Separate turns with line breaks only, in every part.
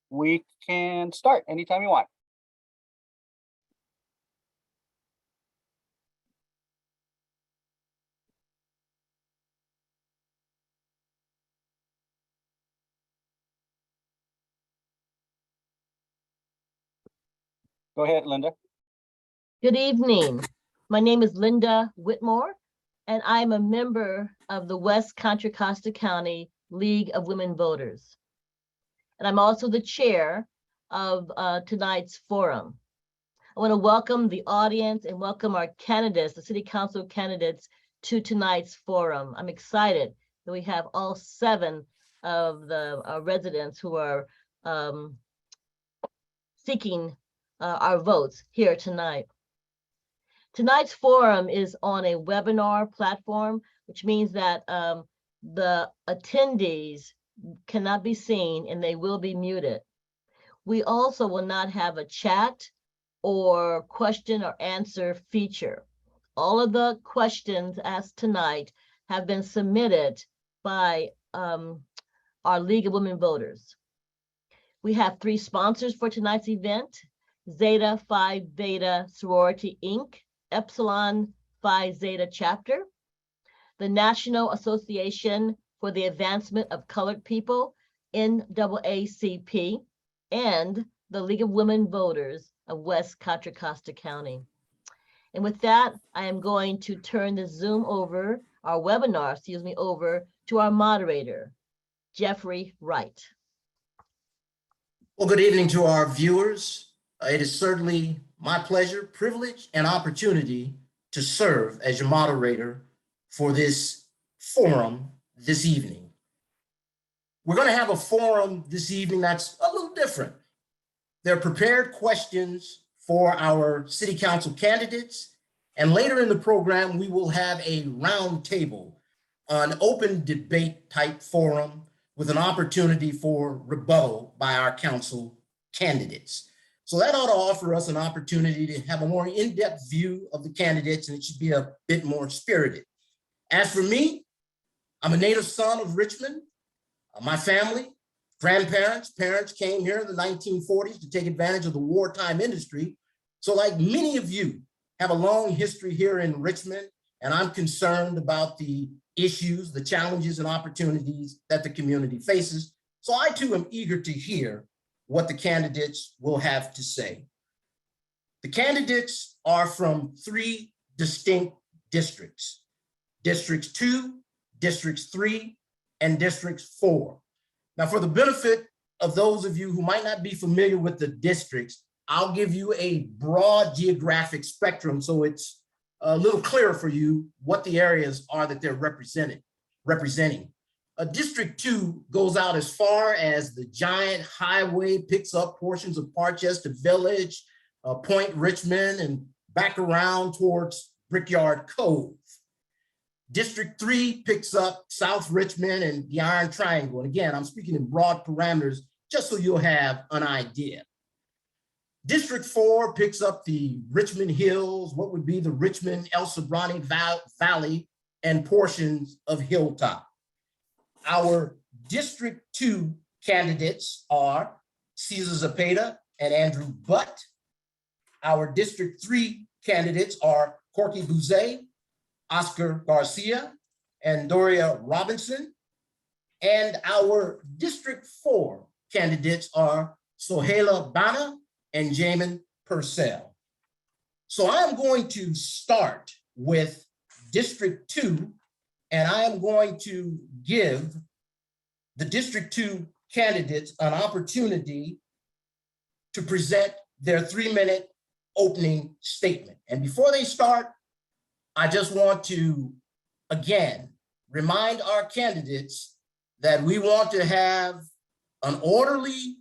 We can start anytime you want. Go ahead, Linda.
Good evening. My name is Linda Whitmore, and I'm a member of the West Contra Costa County League of Women Voters. And I'm also the chair of tonight's forum. I want to welcome the audience and welcome our candidates, the city council candidates, to tonight's forum. I'm excited that we have all 7 of the residents who are seeking our votes here tonight. Tonight's forum is on a webinar platform, which means that the attendees cannot be seen and they will be muted. We also will not have a chat or question or answer feature. All of the questions asked tonight have been submitted by our League of Women Voters. We have 3 sponsors for tonight's event: Zeta Phi Beta Sorority, Inc., Epsilon Phi Zeta Chapter, the National Association for the Advancement of Colored People, NAACP, and the League of Women Voters of West Contra Costa County. And with that, I am going to turn the Zoom over, our webinar, over to our moderator, Jeffrey Wright.
Well, good evening to our viewers. It is certainly my pleasure, privilege, and opportunity to serve as your moderator for this forum this evening. We're going to have a forum this evening that's a little different. There are prepared questions for our city council candidates, and later in the program, we will have a round table, an open debate type forum with an opportunity for rebuttal by our council candidates. So that ought to offer us an opportunity to have a more in-depth view of the candidates, and it should be a bit more spirited. As for me, I'm a native son of Richmond. My family, grandparents, parents came here in the 1940s to take advantage of the wartime industry. So like many of you, have a long history here in Richmond, and I'm concerned about the issues, the challenges and opportunities that the community faces. So I too am eager to hear what the candidates will have to say. The candidates are from 3 distinct districts: Districts 2, Districts 3, and Districts 4. Now, for the benefit of those of you who might not be familiar with the districts, I'll give you a broad geographic spectrum so it's a little clearer for you what the areas are that they're representing. District 2 goes out as far as the Giant Highway, picks up portions of Parchester Village, Point Richmond, and back around towards Brickyard Cove. District 3 picks up South Richmond and the Iron Triangle. And again, I'm speaking in broad parameters just so you'll have an idea. District 4 picks up the Richmond Hills, what would be the Richmond El Sobrante Valley, and portions of Hilltop. Our District 2 candidates are Cesar Zepeda and Andrew Butt. Our District 3 candidates are Corky Boozé, Oscar Garcia, and Doria Robinson. And our District 4 candidates are Soheila Bana and Jamin Pursell. So I'm going to start with District 2, and I am going to give the District 2 candidates an opportunity to present their 3-minute opening statement. And before they start, I just want to, again, remind our candidates that we want to have an orderly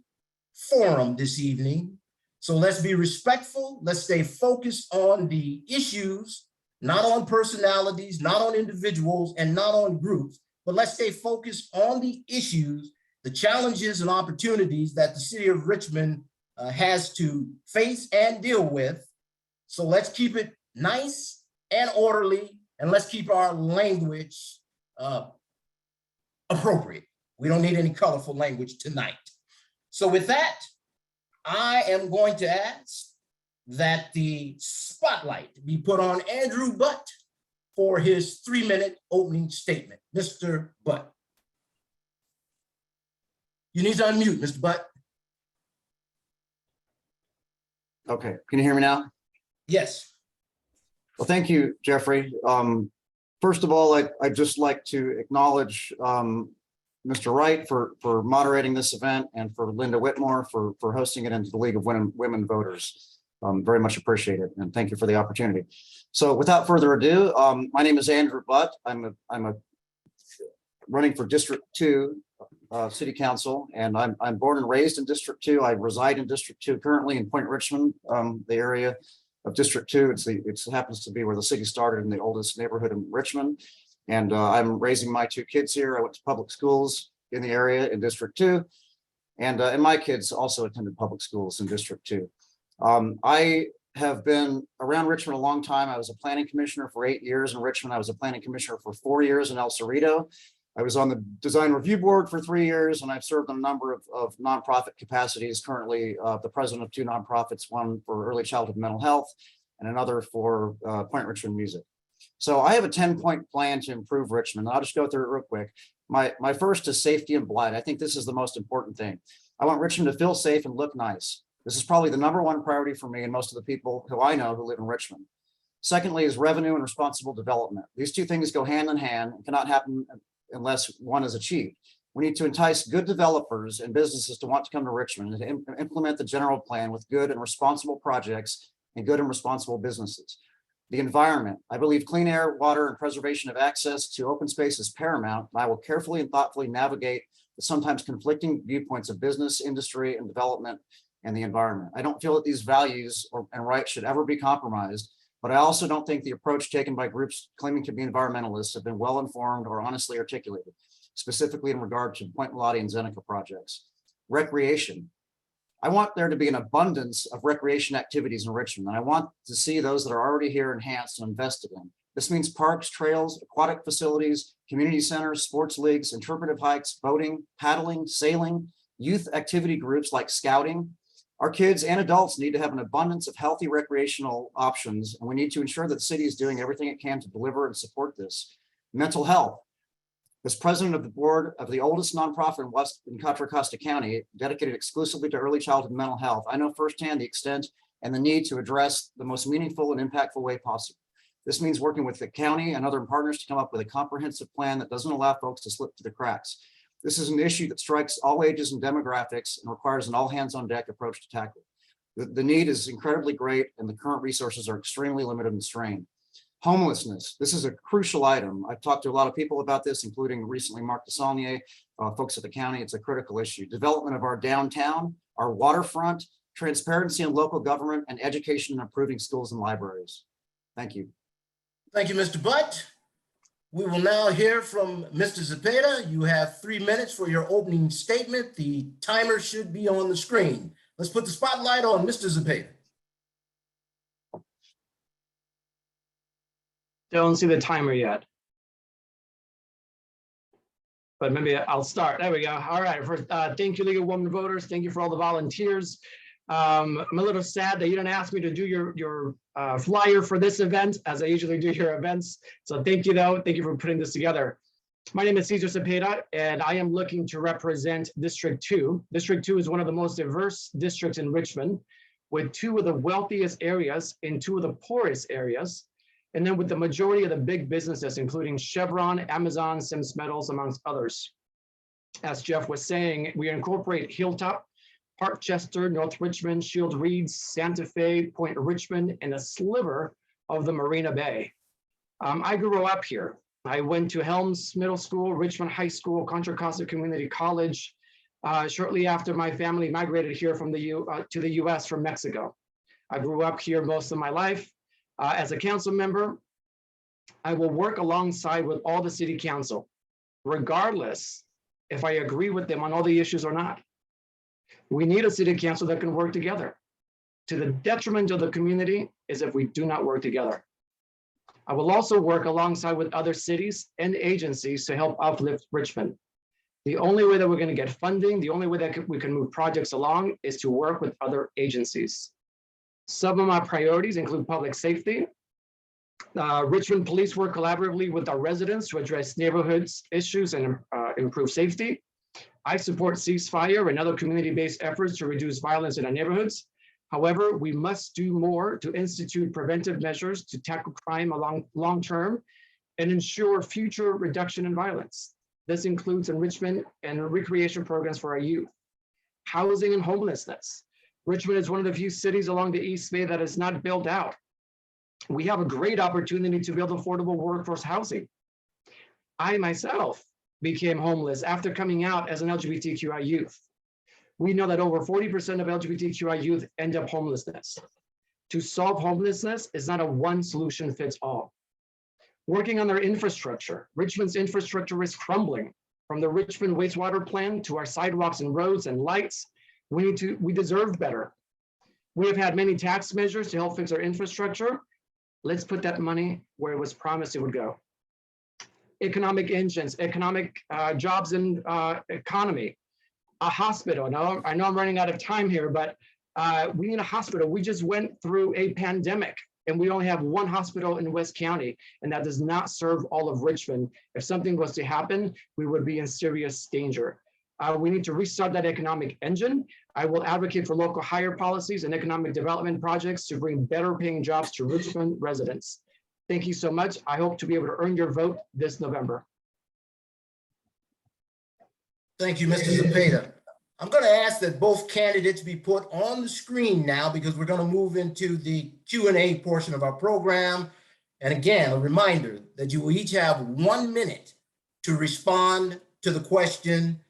forum this evening. So let's be respectful. Let's stay focused on the issues, not on personalities, not on individuals, and not on groups, but let's stay focused on the issues, the challenges and opportunities that the city of Richmond has to face and deal with. So let's keep it nice and orderly, and let's keep our language appropriate. We don't need any colorful language tonight. So with that, I am going to ask that the spotlight be put on Andrew Butt for his 3-minute opening statement. Mr. Butt. You need to unmute, Mr. Butt.
Okay, can you hear me now?
Yes.
Well, thank you, Jeffrey. First of all, I'd just like to acknowledge Mr. Wright for moderating this event and for Linda Whitmore for hosting it into the League of Women Voters. Very much appreciated, and thank you for the opportunity. So without further ado, my name is Andrew Butt. I'm running for District 2 City Council, and I'm born and raised in District 2. I reside in District 2 currently in Point Richmond, the area of District 2. It happens to be where the city started, in the oldest neighborhood in Richmond. And I'm raising my 2 kids here. I went to public schools in the area in District 2, and my kids also attended public schools in District 2. I have been around Richmond a long time. I was a planning commissioner for 8 years in Richmond. I was a planning commissioner for 4 years in El Cerrito. I was on the design review board for 3 years, and I've served in a number of nonprofit capacities. Currently, the president of 2 nonprofits, one for early childhood mental health and another for Point Richmond Music. So I have a 10-point plan to improve Richmond. I'll just go through it real quick. My first is safety and blight. I think this is the most important thing. I want Richmond to feel safe and look nice. This is probably the #1 priority for me and most of the people who I know who live in Richmond. Secondly is revenue and responsible development. These 2 things go hand in hand and cannot happen unless one is achieved. We need to entice good developers and businesses to want to come to Richmond and to implement the general plan with good and responsible projects and good and responsible businesses. The environment. I believe clean air, water, and preservation of access to open space is paramount. And I will carefully and thoughtfully navigate the sometimes conflicting viewpoints of business, industry, and development and the environment. I don't feel that these values and rights should ever be compromised, but I also don't think the approach taken by groups claiming to be environmentalists have been well informed or honestly articulated, specifically in regard to Point Melati and Zeneca projects. Recreation. I want there to be an abundance of recreation activities in Richmond, and I want to see those that are already here enhanced and invested in. This means parks, trails, aquatic facilities, community centers, sports leagues, interpretive hikes, boating, paddling, sailing, youth activity groups like scouting. Our kids and adults need to have an abundance of healthy recreational options, and we need to ensure that the city is doing everything it can to deliver and support this. Mental health. As president of the board of the oldest nonprofit in Contra, Costa County, dedicated exclusively to early childhood mental health, I know firsthand the extent and the need to address the most meaningful and impactful way possible. This means working with the county and other partners to come up with a comprehensive plan that doesn't allow folks to slip through the cracks. This is an issue that strikes all ages and demographics and requires an all hands on deck approach to tackle it. The need is incredibly great, and the current resources are extremely limited and strained. Homelessness. This is a crucial item. I've talked to a lot of people about this, including recently Mark DeSaulnier, folks at the county. It's a critical issue. Development of our downtown, our waterfront, transparency in local government, and education and improving schools and libraries. Thank you.
Thank you, Mr. Butt. We will now hear from Mr. Zepeda. You have 3 minutes for your opening statement. The timer should be on the screen. Let's put the spotlight on Mr. Zepeda.
Don't see the timer yet. But maybe I'll start. There we go. All right. First, thank you, League of Women Voters. Thank you for all the volunteers. I'm a little sad that you didn't ask me to do your flyer for this event, as I usually do your events. So thank you, though. Thank you for putting this together. My name is Cesar Zepeda, and I am looking to represent District 2. District 2 is one of the most diverse districts in Richmond, with 2 of the wealthiest areas and 2 of the poorest areas. And then with the majority of the big businesses, including Chevron, Amazon, Sims Metals, amongst others. As Jeff was saying, we incorporate Hilltop, Parkchester, North Richmond, Shield Reeds, Santa Fe, Point Richmond, and a sliver of the Marina Bay. I grew up here. I went to Helms Middle School, Richmond High School, Contra Costa Community College. Shortly after my family migrated here from to the US from Mexico. I grew up here most of my life. As a council member, I will work alongside with all the city council, regardless if I agree with them on all the issues or not. We need a city council that can work together. To the detriment of the community is if we do not work together. I will also work alongside with other cities and agencies to help uplift Richmond. The only way that we're going to get funding, the only way that we can move projects along is to work with other agencies. Some of my priorities include public safety. Richmond police work collaboratively with our residents to address neighborhoods issues and improve safety. I support ceasefire and other community-based efforts to reduce violence in our neighborhoods. However, we must do more to institute preventive measures to tackle crime long term and ensure future reduction in violence. This includes enrichment and recreation programs for our youth. Housing and homelessness. Richmond is one of the few cities along the East Bay that is not built out. We have a great opportunity to build affordable workforce housing. I myself became homeless after coming out as an LGBTQI youth. We know that over 40% of LGBTQI youth end up homelessness. To solve homelessness is not a one solution fits all. Working on their infrastructure. Richmond's infrastructure is crumbling. From the Richmond wastewater plant to our sidewalks and roads and lights, we deserve better. We have had many tax measures to help fix our infrastructure. Let's put that money where it was promised it would go. Economic engines, economic jobs and economy. A hospital. Now, I know I'm running out of time here, but we need a hospital. We just went through a pandemic and we only have one hospital in West County, and that does not serve all of Richmond. If something was to happen, we would be in serious danger. We need to restart that economic engine. I will advocate for local hire policies and economic development projects to bring better paying jobs to Richmond residents. Thank you so much. I hope to be able to earn your vote this November.
Thank you, Mr. Zepeda. I'm going to ask that both candidates be put on the screen now because we're going to move into the Q&A portion of our program. And again, a reminder that you will each have 1 minute to respond to the question.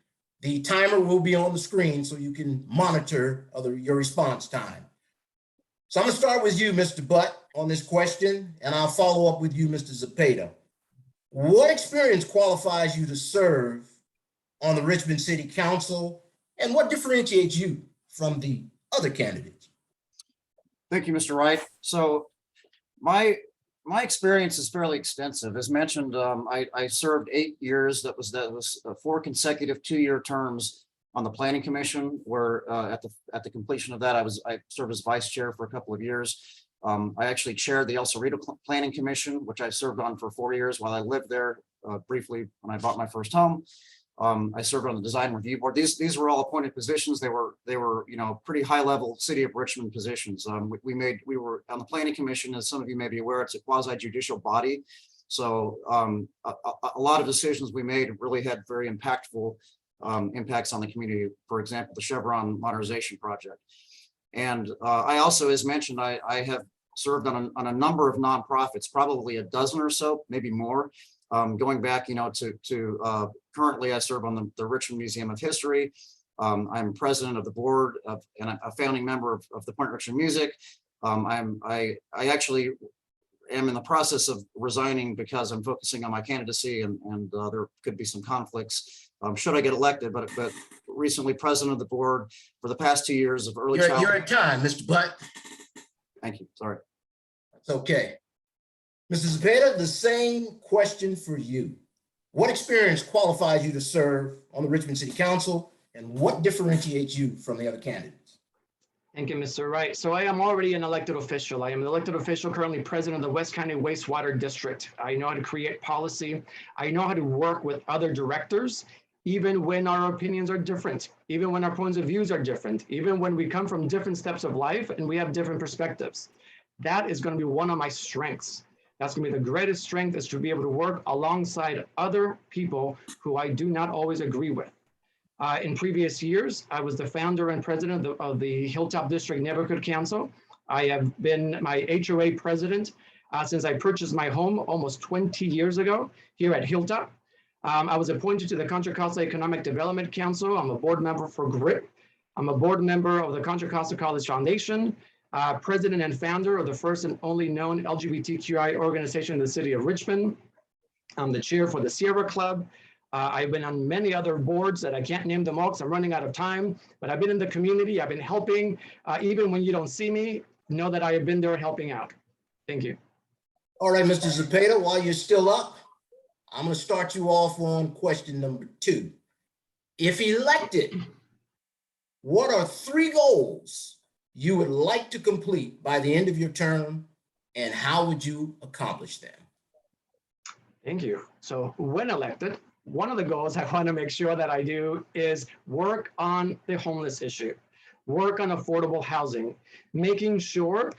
The timer will be on the screen so you can monitor your response time. So I'm going to start with you, Mr. Butt, on this question, and I'll follow up with you, Mr. Zepeda. What experience qualifies you to serve on the Richmond City Council, and what differentiates you from the other candidates?
Thank you, Mr. Wright. So my experience is fairly extensive. As mentioned, I served 8 years. That was 4 consecutive 2-year terms on the Planning Commission, where at the completion of that, I served as vice chair for a couple of years. I actually chaired the El Cerrito Planning Commission, which I served on for 4 years while I lived there briefly when I bought my first home. I served on the design review board. These were all appointed positions. They were pretty high level city of Richmond positions. We were on the Planning Commission, as some of you may be aware, it's a quasi judicial body. So a lot of decisions we made really had very impactful impacts on the community. For example, the Chevron modernization project. And I also, as mentioned, I have served on a number of nonprofits, probably a dozen or so, maybe more. Going back, to currently I serve on the Richmond Museum of History. I'm president of the board and a founding member of the Point Richmond Music. I actually am in the process of resigning because I'm focusing on my candidacy and there could be some conflicts should I get elected, but recently president of the board for the past 2 years of early childhood.
You're at time, Mr. Butt.
Thank you, sorry.
It's okay. Mr. Zepeda, the same question for you. What experience qualifies you to serve on the Richmond City Council, and what differentiates you from the other candidates?
Thank you, Mr. Wright. So I am already an elected official. I am an elected official, currently president of the West County Wastewater District. I know how to create policy. I know how to work with other directors, even when our opinions are different, even when our points of views are different, even when we come from different steps of life and we have different perspectives. That is going to be one of my strengths. That's going to be the greatest strength, is to be able to work alongside other people who I do not always agree with. In previous years, I was the founder and president of the Hilltop District Neighborhood Council. I have been my HOA president since I purchased my home almost 20 years ago here at Hilltop. I was appointed to the Contra Costa Economic Development Council. I'm a board member for GRIP. I'm a board member of the Contra Costa College Foundation, president and founder of the first and only known LGBTQI organization in the city of Richmond. I'm the chair for the Sierra Club. I've been on many other boards that I can't name them all because I'm running out of time, but I've been in the community. I've been helping, even when you don't see me, know that I have been there helping out. Thank you.
All right, Mr. Zepeda, while you're still up, I'm going to start you off on question number 2. If elected, what are 3 goals you would like to complete by the end of your term, and how would you accomplish them?
Thank you. So when elected, one of the goals I want to make sure that I do is work on the homeless issue, work on affordable housing, making sure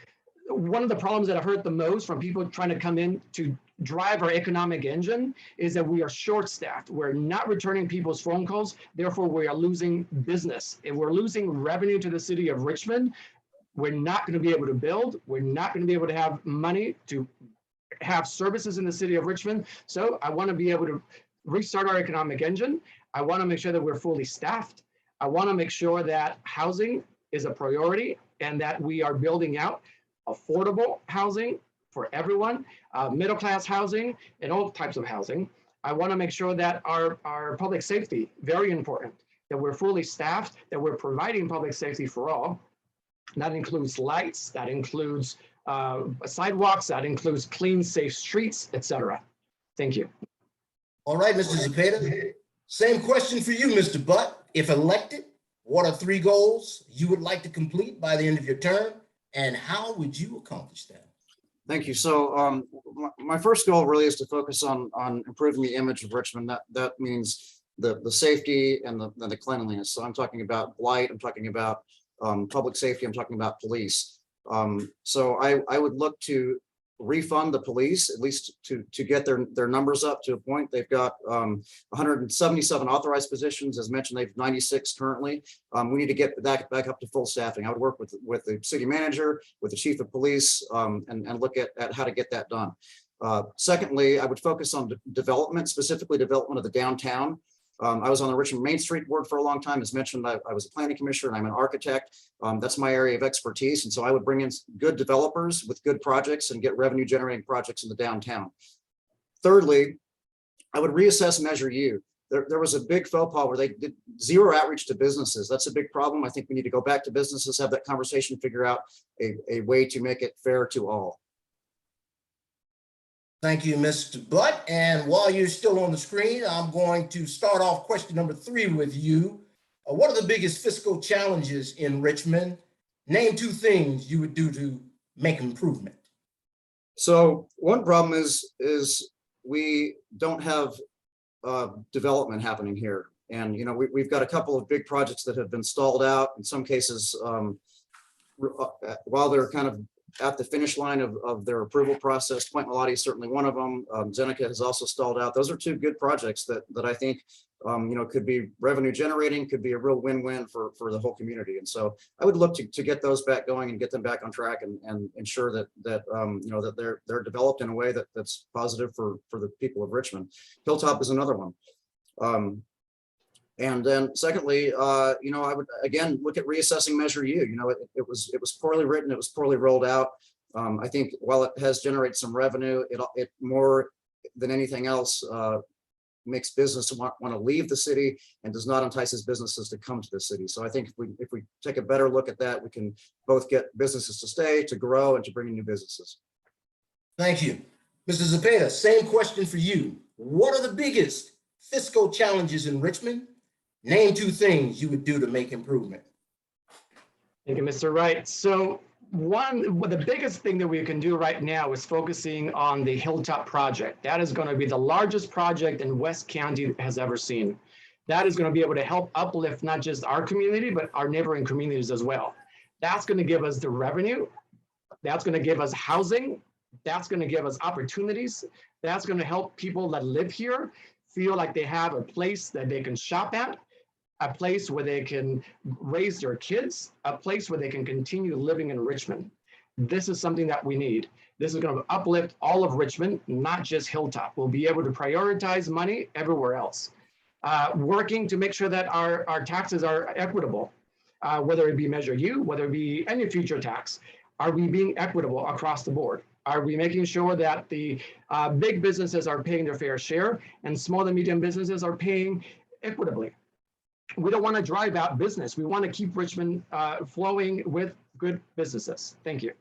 one of the problems that I heard the most from people trying to come in to drive our economic engine is that we are short-staffed. We're not returning people's phone calls. Therefore, we are losing business. If we're losing revenue to the city of Richmond, we're not going to be able to build. We're not going to be able to have money to have services in the city of Richmond. So I want to be able to restart our economic engine. I want to make sure that we're fully staffed. I want to make sure that housing is a priority and that we are building out affordable housing for everyone, middle-class housing and all types of housing. I want to make sure that our public safety, very important, that we're fully staffed, that we're providing public safety for all. That includes lights, that includes sidewalks, that includes clean, safe streets, etc. Thank you.
All right, Mr. Zepeda, same question for you, Mr. Butt. If elected, what are 3 goals you would like to complete by the end of your term, and how would you accomplish that?
Thank you. So my first goal really is to focus on improving the image of Richmond. That means the safety and the cleanliness. So I'm talking about blight, I'm talking about public safety, I'm talking about police. So I would look to refund the police, at least to get their numbers up to a point. They've got 177 authorized positions. As mentioned, they've 96 currently. We need to get back up to full staffing. I would work with the city manager, with the chief of police, and look at how to get that done. Secondly, I would focus on development, specifically development of the downtown. I was on the Richmond Main Street board for a long time. As mentioned, I was a planning commissioner and I'm an architect. That's my area of expertise. And so I would bring in good developers with good projects and get revenue generating projects in the downtown. Thirdly, I would reassess Measure U. There was a big faux pas where they did zero outreach to businesses. That's a big problem. I think we need to go back to businesses, have that conversation, figure out a way to make it fair to all.
Thank you, Mr. Butt. And while you're still on the screen, I'm going to start off question number 3 with you. What are the biggest fiscal challenges in Richmond? Name 2 things you would do to make improvement.
So one problem is we don't have development happening here. And, you know, we've got a couple of big projects that have been stalled out. In some cases, while they're kind of at the finish line of their approval process. Point Melati is certainly one of them. Zeneca has also stalled out. Those are 2 good projects that I think you know, could be revenue generating, could be a real win-win for the whole community. And so I would look to get those back going and get them back on track and ensure that you know, that they're developed in a way that's positive for the people of Richmond. Hilltop is another one. And then secondly, you know, I would again look at reassessing Measure U. You know, it was poorly written, it was poorly rolled out. I think while it has generated some revenue, it more than anything else makes business want to leave the city and does not entice businesses to come to the city. So I think if we take a better look at that, we can both get businesses to stay, to grow, and to bring in new businesses.
Thank you. Mr. Zepeda, same question for you. What are the biggest fiscal challenges in Richmond? Name 2 things you would do to make improvement.
Thank you, Mr. Wright. So the biggest thing that we can do right now is focusing on the Hilltop project. That is going to be the largest project in West County has ever seen. That is going to be able to help uplift not just our community, but our neighboring communities as well. That's going to give us the revenue. That's going to give us housing. That's going to give us opportunities. That's going to help people that live here feel like they have a place that they can shop at, a place where they can raise their kids, a place where they can continue living in Richmond. This is something that we need. This is going to uplift all of Richmond, not just Hilltop. We'll be able to prioritize money everywhere else. Working to make sure that our taxes are equitable, whether it be Measure U, whether it be any future tax. Are we being equitable across the board? Are we making sure that the big businesses are paying their fair share and small and medium businesses are paying equitably? We don't want to drive out business. We want to keep Richmond flowing with good businesses. Thank you.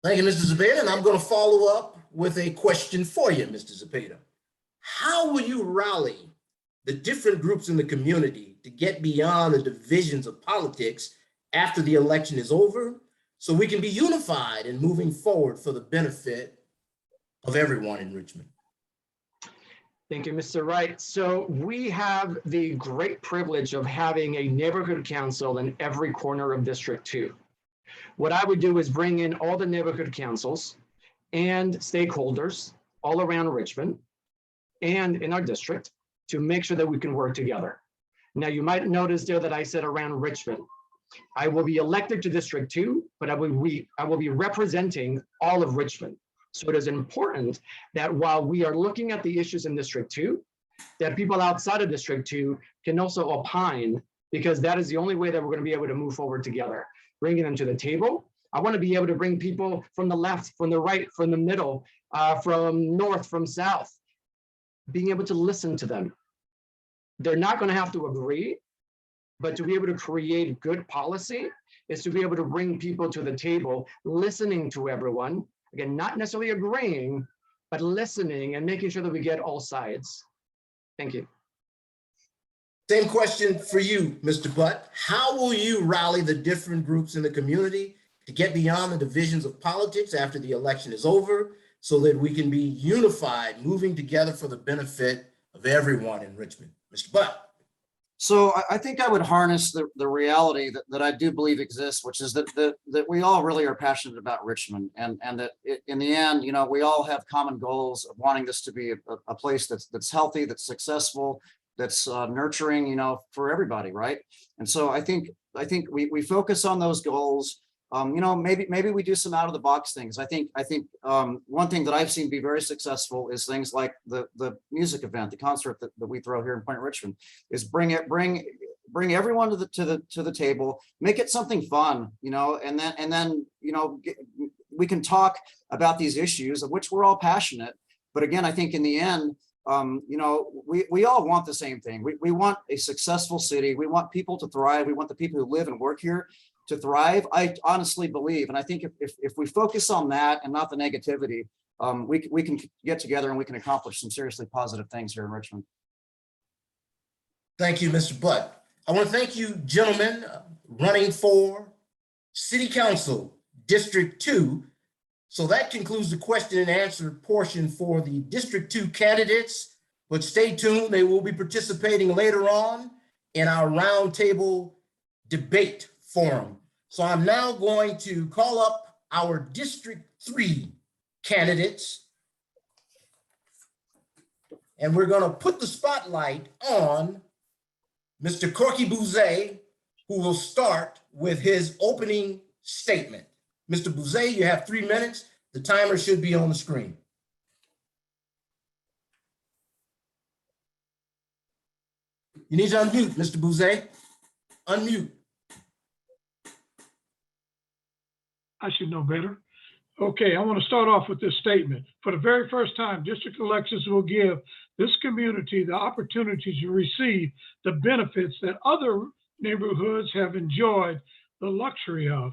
Thank you, Mr. Zepeda. And I'm going to follow up with a question for you, Mr. Zepeda. How will you rally the different groups in the community to get beyond the divisions of politics after the election is over, so we can be unified and moving forward for the benefit of everyone in Richmond.
Thank you, Mr. Wright. So we have the great privilege of having a neighborhood council in every corner of District 2. What I would do is bring in all the neighborhood councils and stakeholders all around Richmond and in our district to make sure that we can work together. Now, you might notice there that I said around Richmond. I will be elected to District 2, but I will be representing all of Richmond. So it is important that while we are looking at the issues in District 2, that people outside of District 2 can also opine, because that is the only way that we're going to be able to move forward together, bringing them to the table. I want to be able to bring people from the left, from the right, from the middle, from north, from south, being able to listen to them. They're not going to have to agree, but to be able to create good policy is to be able to bring people to the table, listening to everyone. Again, not necessarily agreeing, but listening and making sure that we get all sides. Thank you.
Same question for you, Mr. Butt. How will you rally the different groups in the community to get beyond the divisions of politics after the election is over, so that we can be unified, moving together for the benefit of everyone in Richmond? Mr. Butt.
So I think I would harness the reality that I do believe exists, which is that we all really are passionate about Richmond, and that in the end, you know, we all have common goals of wanting this to be a place that's healthy, that's successful, that's nurturing, you know, for everybody, right? And so I think we focus on those goals. You know, maybe we do some out of the box things. I think one thing that I've seen be very successful is things like the music event, the concert that we throw here in Point Richmond, is bring everyone to the table, make it something fun, you know, and then you know, we can talk about these issues of which we're all passionate. But again, I think in the end, you know, we all want the same thing. We want a successful city. We want people to thrive. We want the people who live and work here to thrive. I honestly believe, and I think if we focus on that and not the negativity, we can get together and we can accomplish some seriously positive things here in Richmond.
Thank you, Mr. Butt. I want to thank you, gentlemen, running for City Council District 2. So that concludes the question and answer portion for the District 2 candidates, but stay tuned. They will be participating later on in our roundtable debate forum. So I'm now going to call up our District 3 candidates, and we're going to put the spotlight on Mr. Corky Boozé, who will start with his opening statement. Mr. Boozé, you have 3 minutes. The timer should be on the screen. You need to unmute, Mr. Boozé. Unmute.
I should know better. Okay, I want to start off with this statement. For the very first time, district elections will give this community the opportunity to receive the benefits that other neighborhoods have enjoyed the luxury of.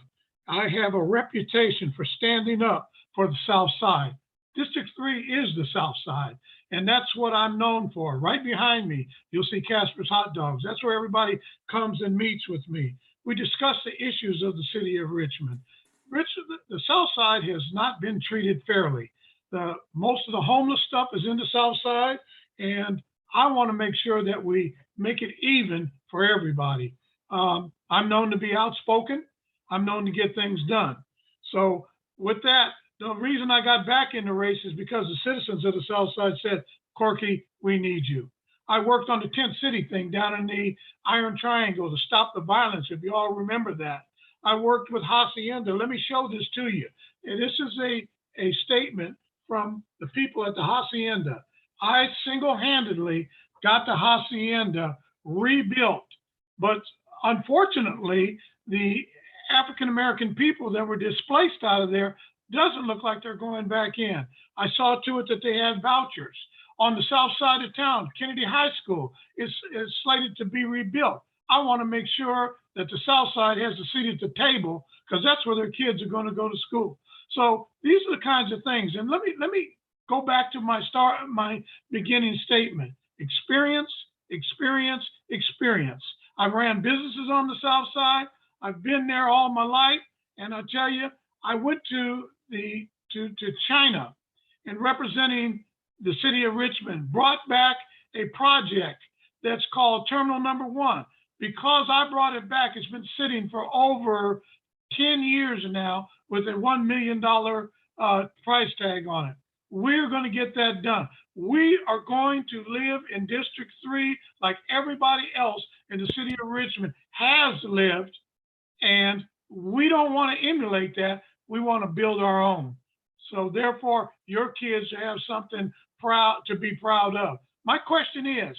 I have a reputation for standing up for the South Side. District 3 is the South Side, and that's what I'm known for. Right behind me, you'll see Casper's Hot Dogs. That's where everybody comes and meets with me. We discuss the issues of the city of Richmond. The South Side has not been treated fairly. Most of the homeless stuff is in the South Side, and I want to make sure that we make it even for everybody. I'm known to be outspoken. I'm known to get things done. So with that, the reason I got back in the race is because the citizens of the South Side said, Corky, we need you. I worked on the tent city thing down in the Iron Triangle to stop the violence, if you all remember that. I worked with Hacienda. Let me show this to you. And this is a statement from the people at the Hacienda. I single-handedly got the Hacienda rebuilt, but unfortunately, the African-American people that were displaced out of there doesn't look like they're going back in. I saw to it that they had vouchers. On the south side of town, Kennedy High School is slated to be rebuilt. I want to make sure that the South Side has a seat at the table, because that's where their kids are going to go to school. So these are the kinds of things. And let me go back to my beginning statement. Experience, experience, experience. I've ran businesses on the South Side. I've been there all my life. And I'll tell you, I went to China and representing the city of Richmond, brought back a project that's called Terminal Number 1. Because I brought it back, it's been sitting for over 10 years now with a $1 million price tag on it. We're going to get that done. We are going to live in District 3 like everybody else in the city of Richmond has lived, and we don't want to emulate that. We want to build our own. So therefore, your kids have something proud to be proud of. My question is,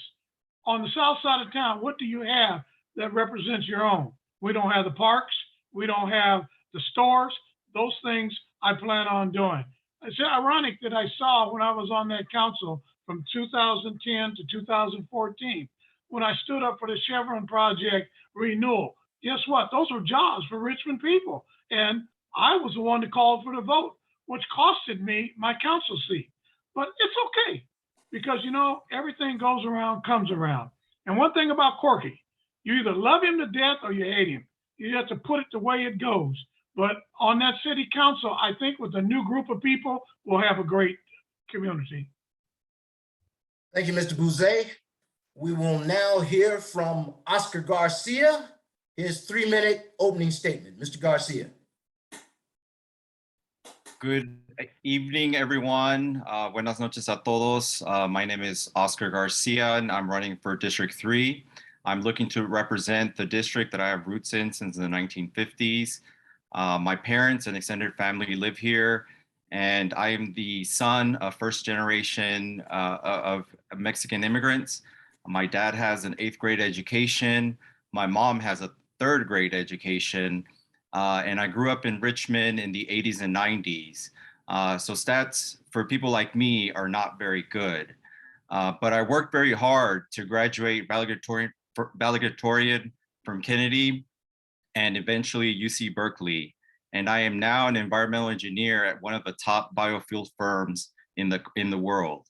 on the south side of town, what do you have that represents your own? We don't have the parks. We don't have the stores. Those things I plan on doing. It's ironic that I saw when I was on that council from 2010 to 2014, when I stood up for the Chevron project renewal. Guess what? Those were jobs for Richmond people. And I was the one that called for the vote, which costed me my council seat. But it's okay, because, you know, everything goes around, comes around. And one thing about Corky, you either love him to death or you hate him. You have to put it the way it goes. But on that city council, I think with a new group of people, we'll have a great community.
Thank you, Mr. Boozé. We will now hear from Oscar Garcia, his 3-minute opening statement. Mr. Garcia.
Good evening, everyone. Buenas noches a todos. My name is Oscar Garcia, and I'm running for District 3. I'm looking to represent the district that I have roots in since the 1950s. My parents and extended family live here, and I am the son of first generation of Mexican immigrants. My dad has an 8th grade education. My mom has a 3rd grade education. And I grew up in Richmond in the 80s and 90s. So stats for people like me are not very good. But I worked very hard to graduate valedictorian from Kennedy and eventually UC Berkeley. And I am now an environmental engineer at one of the top biofuel firms in the world.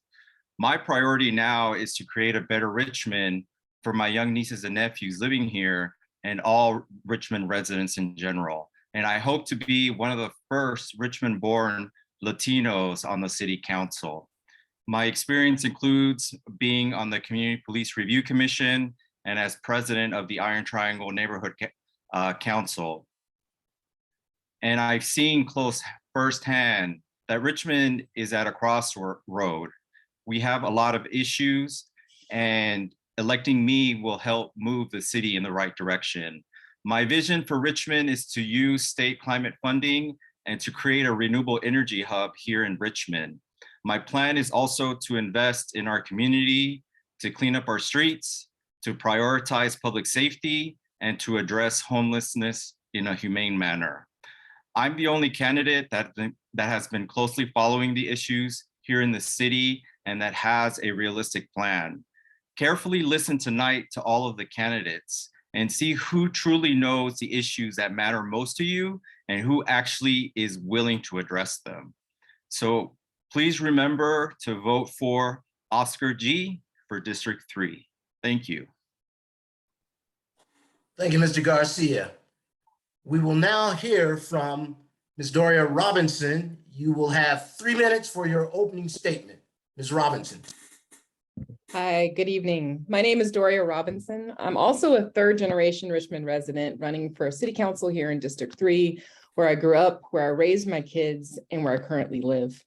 My priority now is to create a better Richmond for my young nieces and nephews living here and all Richmond residents in general. And I hope to be one of the first Richmond-born Latinos on the city council. My experience includes being on the Community Police Review Commission and as president of the Iron Triangle Neighborhood Council. And I've seen close firsthand that Richmond is at a crossroad. We have a lot of issues, and electing me will help move the city in the right direction. My vision for Richmond is to use state climate funding and to create a renewable energy hub here in Richmond. My plan is also to invest in our community, to clean up our streets, to prioritize public safety, and to address homelessness in a humane manner. I'm the only candidate that has been closely following the issues here in the city and that has a realistic plan. Carefully listen tonight to all of the candidates and see who truly knows the issues that matter most to you and who actually is willing to address them. So please remember to vote for Oscar G for District 3. Thank you.
Thank you, Mr. Garcia. We will now hear from Ms. Doria Robinson. You will have 3 minutes for your opening statement. Ms. Robinson.
Hi, good evening. My name is Doria Robinson. I'm also a 3rd-generation Richmond resident running for city council here in District 3, where I grew up, where I raised my kids, and where I currently live.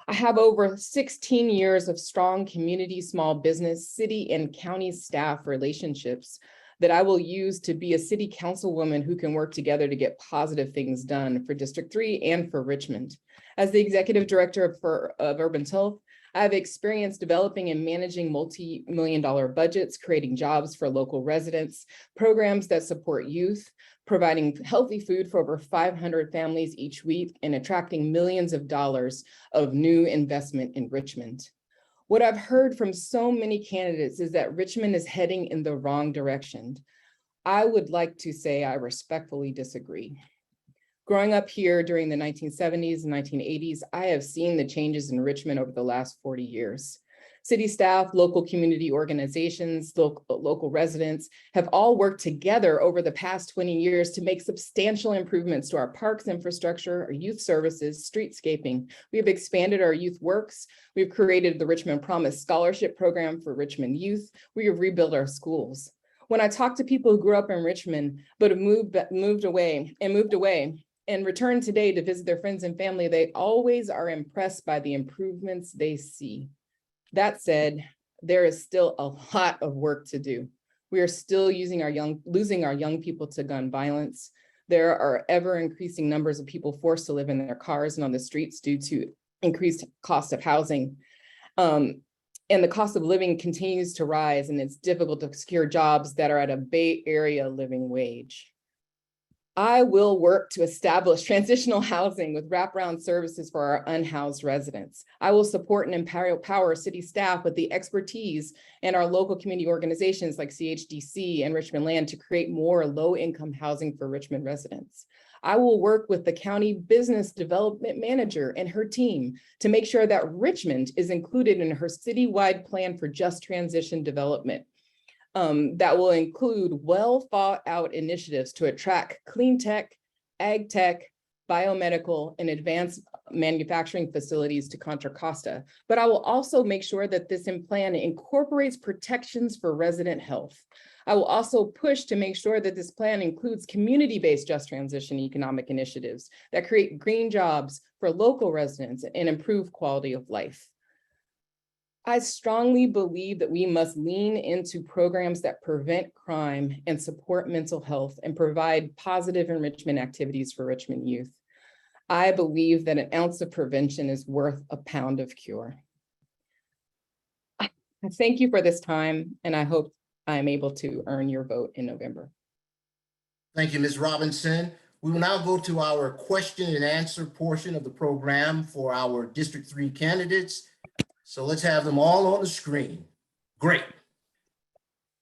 I have over 16 years of strong community, small business, city, and county staff relationships that I will use to be a city councilwoman who can work together to get positive things done for District 3 and for Richmond. As the executive director of Urban Health, I have experience developing and managing multi-million-dollar budgets, creating jobs for local residents, programs that support youth, providing healthy food for over 500 families each week, and attracting millions of dollars of new investment in Richmond. What I've heard from so many candidates is that Richmond is heading in the wrong direction. I would like to say I respectfully disagree. Growing up here during the 1970s and 1980s, I have seen the changes in Richmond over the last 40 years. City staff, local community organizations, local residents have all worked together over the past 20 years to make substantial improvements to our parks infrastructure, our youth services, streetscaping. We have expanded our youth works. We've created the Richmond Promise Scholarship Program for Richmond youth. We have rebuilt our schools. When I talk to people who grew up in Richmond, but have moved away and return today to visit their friends and family, they always are impressed by the improvements they see. That said, there is still a lot of work to do. We are still losing our young people to gun violence. There are ever increasing numbers of people forced to live in their cars and on the streets due to increased cost of housing. And the cost of living continues to rise, and it's difficult to secure jobs that are at a Bay Area living wage. I will work to establish transitional housing with wraparound services for our unhoused residents. I will support and empower city staff with the expertise and our local community organizations like CHDC and Richmond Land to create more low-income housing for Richmond residents. I will work with the county business development manager and her team to make sure that Richmond is included in her citywide plan for just transition development. That will include well thought out initiatives to attract clean tech, ag tech, biomedical, and advanced manufacturing facilities to Contra Costa. But I will also make sure that this plan incorporates protections for resident health. I will also push to make sure that this plan includes community-based just transition economic initiatives that create green jobs for local residents and improve quality of life. I strongly believe that we must lean into programs that prevent crime and support mental health and provide positive enrichment activities for Richmond youth. I believe that an ounce of prevention is worth a pound of cure. I thank you for this time, and I hope I'm able to earn your vote in November.
Thank you, Ms. Robinson. We will now go to our question and answer portion of the program for our District 3 candidates. So let's have them all on the screen. Great.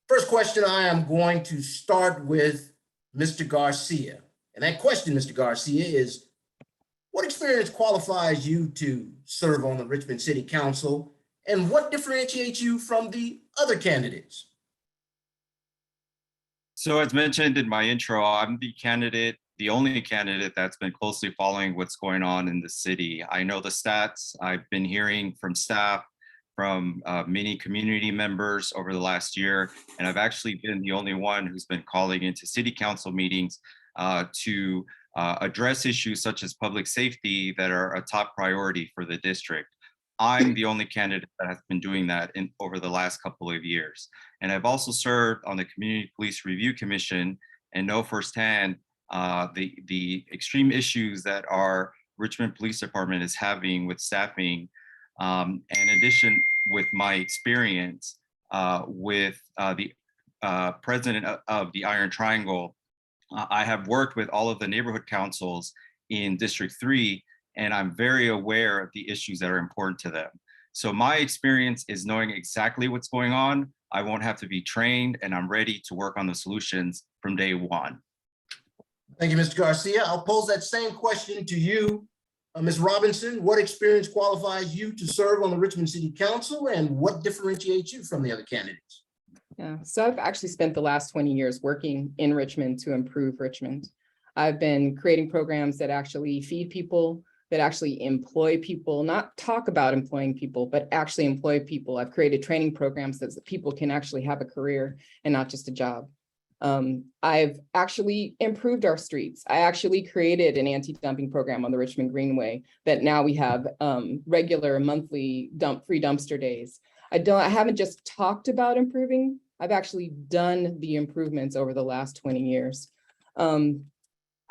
First question, I am going to start with Mr. Garcia. And that question, Mr. Garcia, is what experience qualifies you to serve on the Richmond City Council, and what differentiates you from the other candidates?
So as mentioned in my intro, I'm the only candidate that's been closely following what's going on in the city. I know the stats. I've been hearing from staff, from many community members over the last year, and I've actually been the only one who's been calling into city council meetings to address issues such as public safety that are a top priority for the district. I'm the only candidate that has been doing that over the last couple of years. And I've also served on the Community Police Review Commission and know firsthand the extreme issues that our Richmond Police Department is having with staffing. And in addition, with my experience with the president of the Iron Triangle, I have worked with all of the neighborhood councils in District 3, and I'm very aware of the issues that are important to them. So my experience is knowing exactly what's going on. I won't have to be trained, and I'm ready to work on the solutions from day one.
Thank you, Mr. Garcia. I'll pose that same question to you, Ms. Robinson. What experience qualifies you to serve on the Richmond City Council, and what differentiates you from the other candidates?
Yeah, so I've actually spent the last 20 years working in Richmond to improve Richmond. I've been creating programs that actually feed people, that actually employ people, not talk about employing people, but actually employ people. I've created training programs so that people can actually have a career and not just a job. I've actually improved our streets. I actually created an anti-dumping program on the Richmond Greenway that now we have regular monthly free dumpster days. I haven't just talked about improving, I've actually done the improvements over the last 20 years.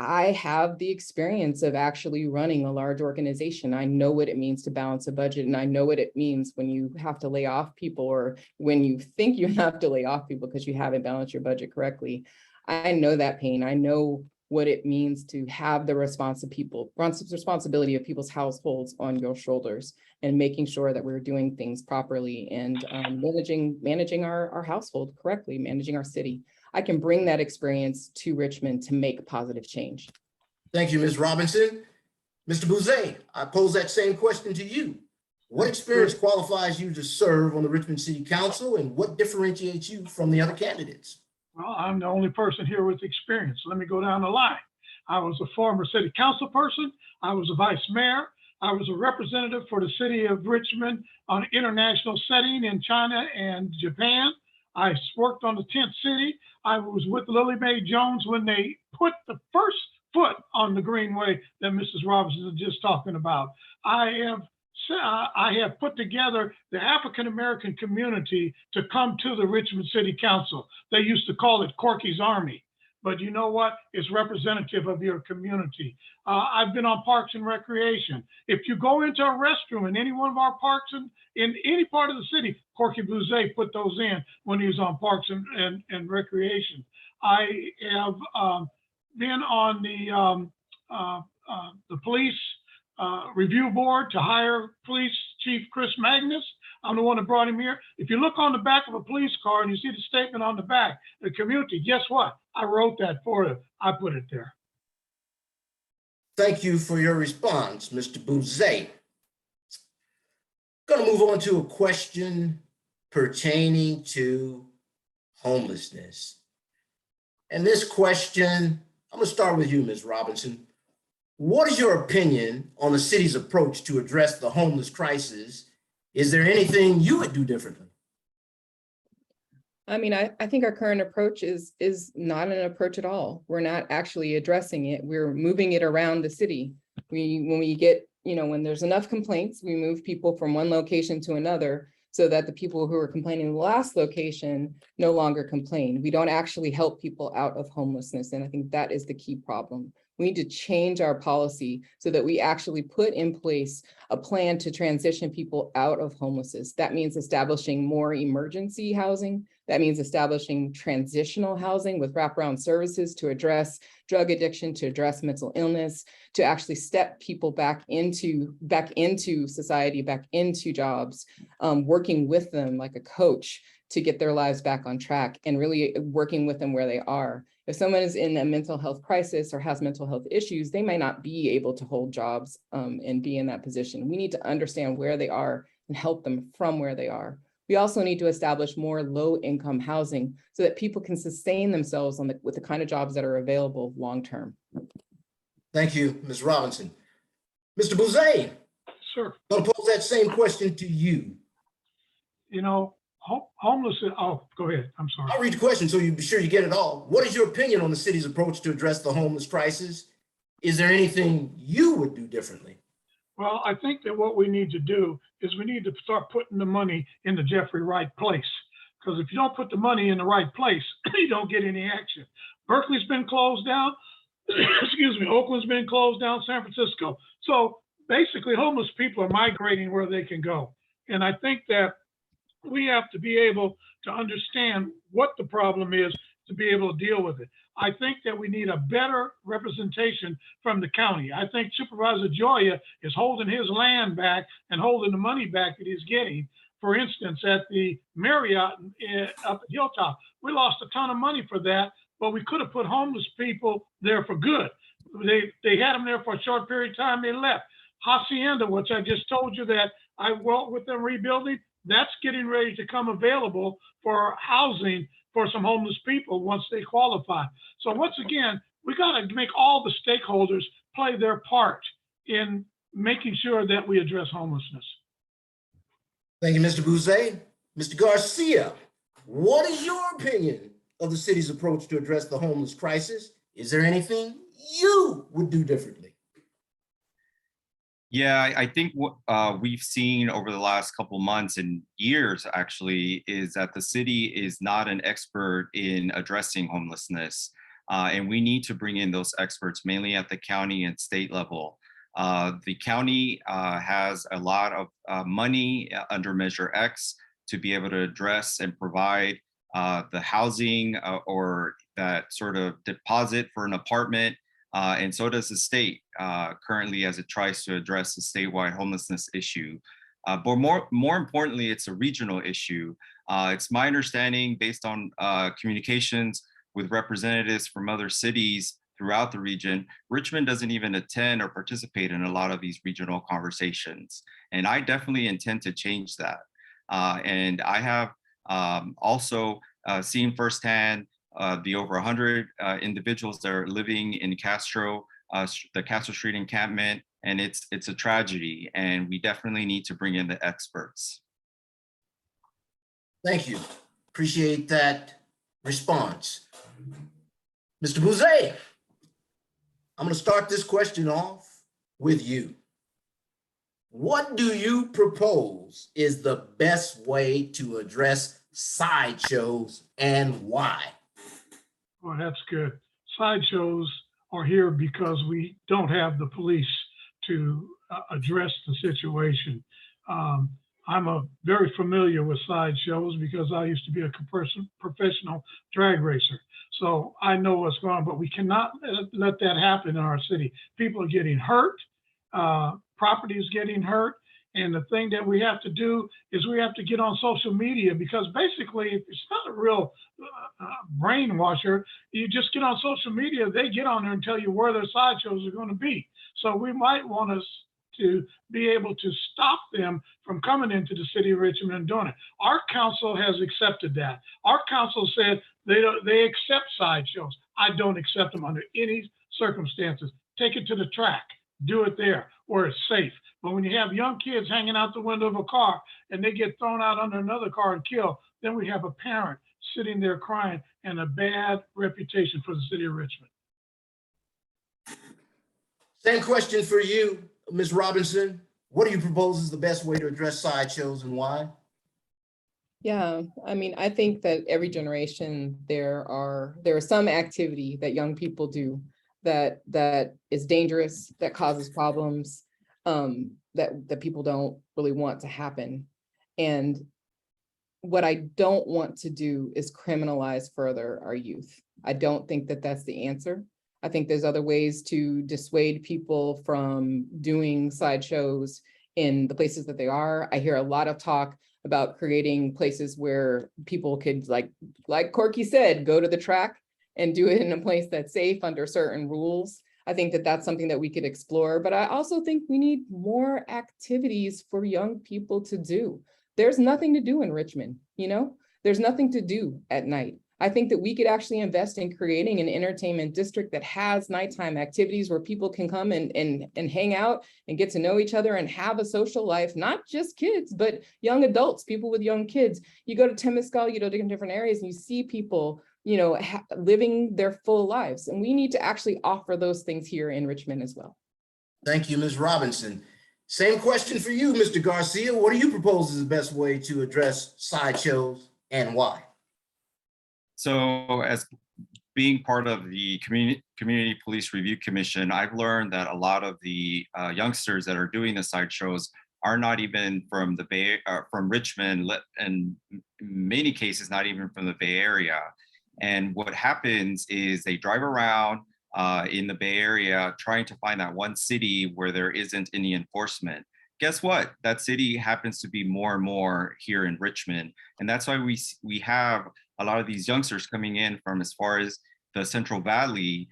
I have the experience of actually running a large organization. I know what it means to balance a budget, and I know what it means when you have to lay off people, or when you think you have to lay off people because you haven't balanced your budget correctly. I know that pain. I know what it means to have the responsibility of people's households on your shoulders, and making sure that we're doing things properly and managing our household correctly, managing our city. I can bring that experience to Richmond to make positive change.
Thank you, Ms. Robinson. Mr. Boozé, I pose that same question to you. What experience qualifies you to serve on the Richmond City Council, and what differentiates you from the other candidates?
Well, I'm the only person here with experience. Let me go down the line. I was a former city council person. I was a vice mayor. I was a representative for the city of Richmond on international setting in China and Japan. I worked on the tent city. I was with Lily Mae Jones when they put the first foot on the greenway that Mrs. Robinson was just talking about. I have put together the African-American community to come to the Richmond City Council. They used to call it Corky's Army, but you know what? It's representative of your community. I've been on Parks and Recreation. If you go into a restroom in any one of our parks in any part of the city, Corky Boozé put those in when he was on Parks and Recreation. I have been on the police review board to hire Police Chief Chris Magnus. I'm the one that brought him here. If you look on the back of a police car and you see the statement on the back, the community, guess what? I wrote that for you. I put it there.
Thank you for your response, Mr. Boozé. Going to move on to a question pertaining to homelessness. And this question, I'm going to start with you, Ms. Robinson. What is your opinion on the city's approach to address the homeless crisis? Is there anything you would do differently?
I mean, I think our current approach is not an approach at all. We're not actually addressing it. We're moving it around the city. When we get, when there's enough complaints, we move people from one location to another so that the people who are complaining in the last location no longer complain. We don't actually help people out of homelessness. And I think that is the key problem. We need to change our policy so that we actually put in place a plan to transition people out of homelessness. That means establishing more emergency housing. That means establishing transitional housing with wraparound services to address drug addiction, to address mental illness, to actually step people back into society, back into jobs, working with them like a coach to get their lives back on track and really working with them where they are. If someone is in a mental health crisis or has mental health issues, they might not be able to hold jobs and be in that position. We need to understand where they are and help them from where they are. We also need to establish more low-income housing so that people can sustain themselves with the kind of jobs that are available long-term.
Thank you, Ms. Robinson. Mr. Boozé,
Sir.
I'm going to pose that same question to you.
Homeless, go ahead. I'm sorry.
I'll read the question so you be sure you get it all. What is your opinion on the city's approach to address the homeless crisis? Is there anything you would do differently?
Well, I think that what we need to do is we need to start putting the money in the Jeffrey Wright place. Because if you don't put the money in the right place, you don't get any action. Berkeley's been closed down. Excuse me. Oakland's been closed down. San Francisco. So basically, homeless people are migrating where they can go. And I think that we have to be able to understand what the problem is to be able to deal with it. I think that we need a better representation from the county. I think Supervisor Joya is holding his land back and holding the money back that he's getting. For instance, at the Marriott up at Hilltop, we lost a ton of money for that, but we could have put homeless people there for good. They had them there for a short period of time, they left. Hacienda, which I just told you that I worked with them rebuilding, that's getting ready to come available for housing for some homeless people once they qualify. So once again, we got to make all the stakeholders play their part in making sure that we address homelessness.
Thank you, Mr. Boozé. Mr. Garcia, what is your opinion of the city's approach to address the homeless crisis? Is there anything you would do differently?
Yeah, I think what we've seen over the last couple months and years actually is that the city is not an expert in addressing homelessness. And we need to bring in those experts mainly at the county and state level. The county has a lot of money under Measure X to be able to address and provide the housing or that sort of deposit for an apartment. And so does the state currently as it tries to address the statewide homelessness issue. But more importantly, it's a regional issue. It's my understanding based on communications with representatives from other cities throughout the region, Richmond doesn't even attend or participate in a lot of these regional conversations. And I definitely intend to change that. And I have also seen firsthand the over 100 individuals that are living in Castro, the Castro Street encampment, and it's a tragedy, and we definitely need to bring in the experts.
Thank you. Appreciate that response. Mr. Boozé, I'm going to start this question off with you. What do you propose is the best way to address sideshows and why?
Well, that's good. Sideshows are here because we don't have the police to address the situation. I'm very familiar with sideshows because I used to be a professional drag racer. So I know what's going on, but we cannot let that happen in our city. People are getting hurt, property is getting hurt. And the thing that we have to do is we have to get on social media, because basically it's not a real brainwasher. You just get on social media, they get on there and tell you where their sideshows are going to be. So we might want us to be able to stop them from coming into the city of Richmond and doing it. Our council has accepted that. Our council said they accept sideshows. I don't accept them under any circumstances. Take it to the track, do it there where it's safe. But when you have young kids hanging out the window of a car and they get thrown out under another car and killed, then we have a parent sitting there crying and a bad reputation for the city of Richmond.
Same question for you, Ms. Robinson. What do you propose is the best way to address sideshows and why?
Yeah, I mean, I think that every generation there are some activity that young people do that is dangerous, that causes problems, that people don't really want to happen. And what I don't want to do is criminalize further our youth. I don't think that that's the answer. I think there's other ways to dissuade people from doing sideshows in the places that they are. I hear a lot of talk about creating places where people could, like Corky said, go to the track and do it in a place that's safe under certain rules. I think that that's something that we could explore, but I also think we need more activities for young people to do. There's nothing to do in Richmond, you know? There's nothing to do at night. I think that we could actually invest in creating an entertainment district that has nighttime activities where people can come and hang out and get to know each other and have a social life, not just kids, but young adults, people with young kids. You go to Temescal, you go to different areas and you see people, you know, living their full lives. And we need to actually offer those things here in Richmond as well.
Thank you, Ms. Robinson. Same question for you, Mr. Garcia. What do you propose is the best way to address sideshows and why?
So as being part of the Community Police Review Commission, I've learned that a lot of the youngsters that are doing the sideshows are not even from the from Richmond, and in many cases, not even from the Bay Area. And what happens is they drive around in the Bay Area trying to find that one city where there isn't any enforcement. Guess what? That city happens to be more and more here in Richmond. And that's why we have a lot of these youngsters coming in from as far as the Central Valley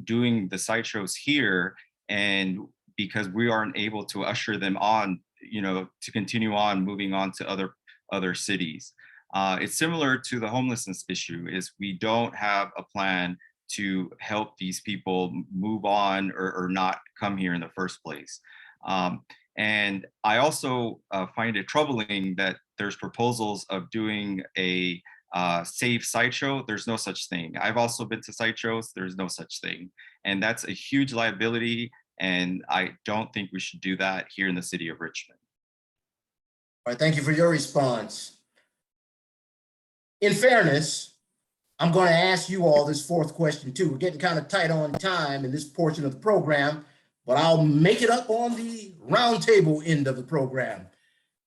doing the sideshows here. And because we aren't able to usher them on, you know, to continue on moving on to other cities. It's similar to the homelessness issue, is we don't have a plan to help these people move on or not come here in the first place. And I also find it troubling that there's proposals of doing a safe sideshow. There's no such thing. I've also been to sideshows. There's no such thing. And that's a huge liability. And I don't think we should do that here in the city of Richmond.
All right, thank you for your response. In fairness, I'm going to ask you all this fourth question too. We're getting kind of tight on time in this portion of the program, but I'll make it up on the roundtable end of the program.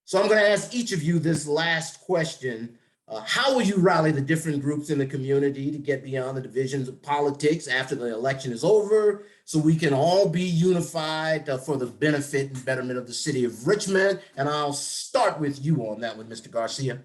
So I'm going to ask each of you this last question. How will you rally the different groups in the community to get beyond the divisions of politics after the election is over, so we can all be unified for the benefit and betterment of the city of Richmond? And I'll start with you on that one, Mr. Garcia.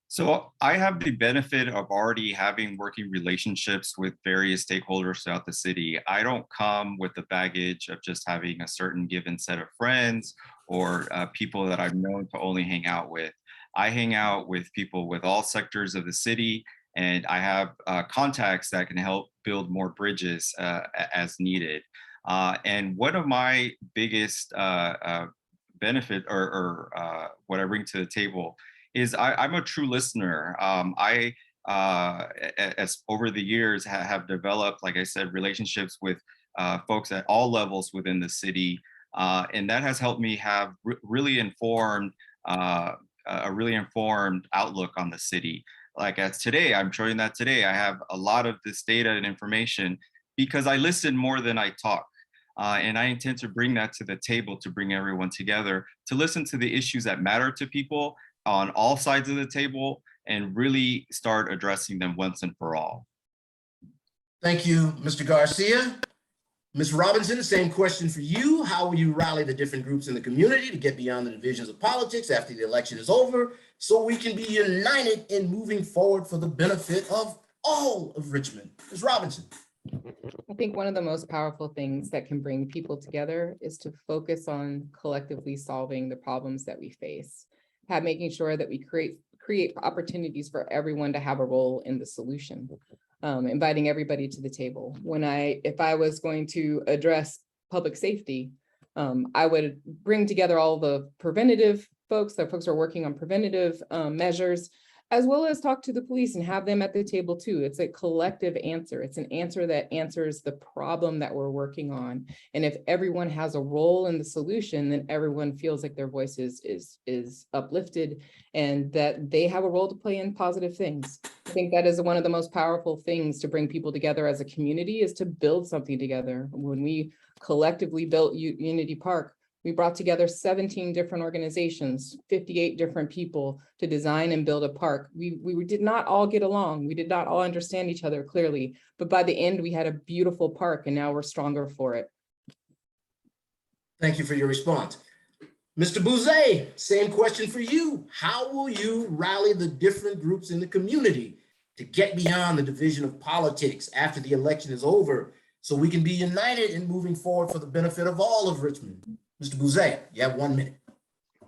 So I have the benefit of already having working relationships with various stakeholders throughout the city. I don't come with the baggage of just having a certain given set of friends or people that I've known to only hang out with. I hang out with people with all sectors of the city, and I have contacts that can help build more bridges as needed. And one of my biggest benefit or what I bring to the table is I'm a true listener. As over the years have developed, like I said, relationships with folks at all levels within the city. And that has helped me have really informed, a really informed outlook on the city. Like as today, I'm showing that today, I have a lot of this data and information because I listen more than I talk. And I intend to bring that to the table to bring everyone together, to listen to the issues that matter to people on all sides of the table and really start addressing them once and for all.
Thank you, Mr. Garcia. Ms. Robinson, same question for you. How will you rally the different groups in the community to get beyond the divisions of politics after the election is over so we can be united in moving forward for the benefit of all of Richmond? Ms. Robinson.
I think one of the most powerful things that can bring people together is to focus on collectively solving the problems that we face. Making sure that we create opportunities for everyone to have a role in the solution, inviting everybody to the table. If I was going to address public safety, I would bring together all the preventative folks, that folks are working on preventative measures, as well as talk to the police and have them at the table too. It's a collective answer. It's an answer that answers the problem that we're working on. And if everyone has a role in the solution, then everyone feels like their voice is uplifted and that they have a role to play in positive things. I think that is one of the most powerful things to bring people together as a community, is to build something together. When we collectively built Unity Park, we brought together 17 different organizations, 58 different people to design and build a park. We did not all get along. We did not all understand each other clearly, but by the end we had a beautiful park and now we're stronger for it.
Thank you for your response. Mr. Boozé, same question for you. How will you rally the different groups in the community to get beyond the division of politics after the election is over so we can be united in moving forward for the benefit of all of Richmond? Mr. Boozé, you have 1 minute.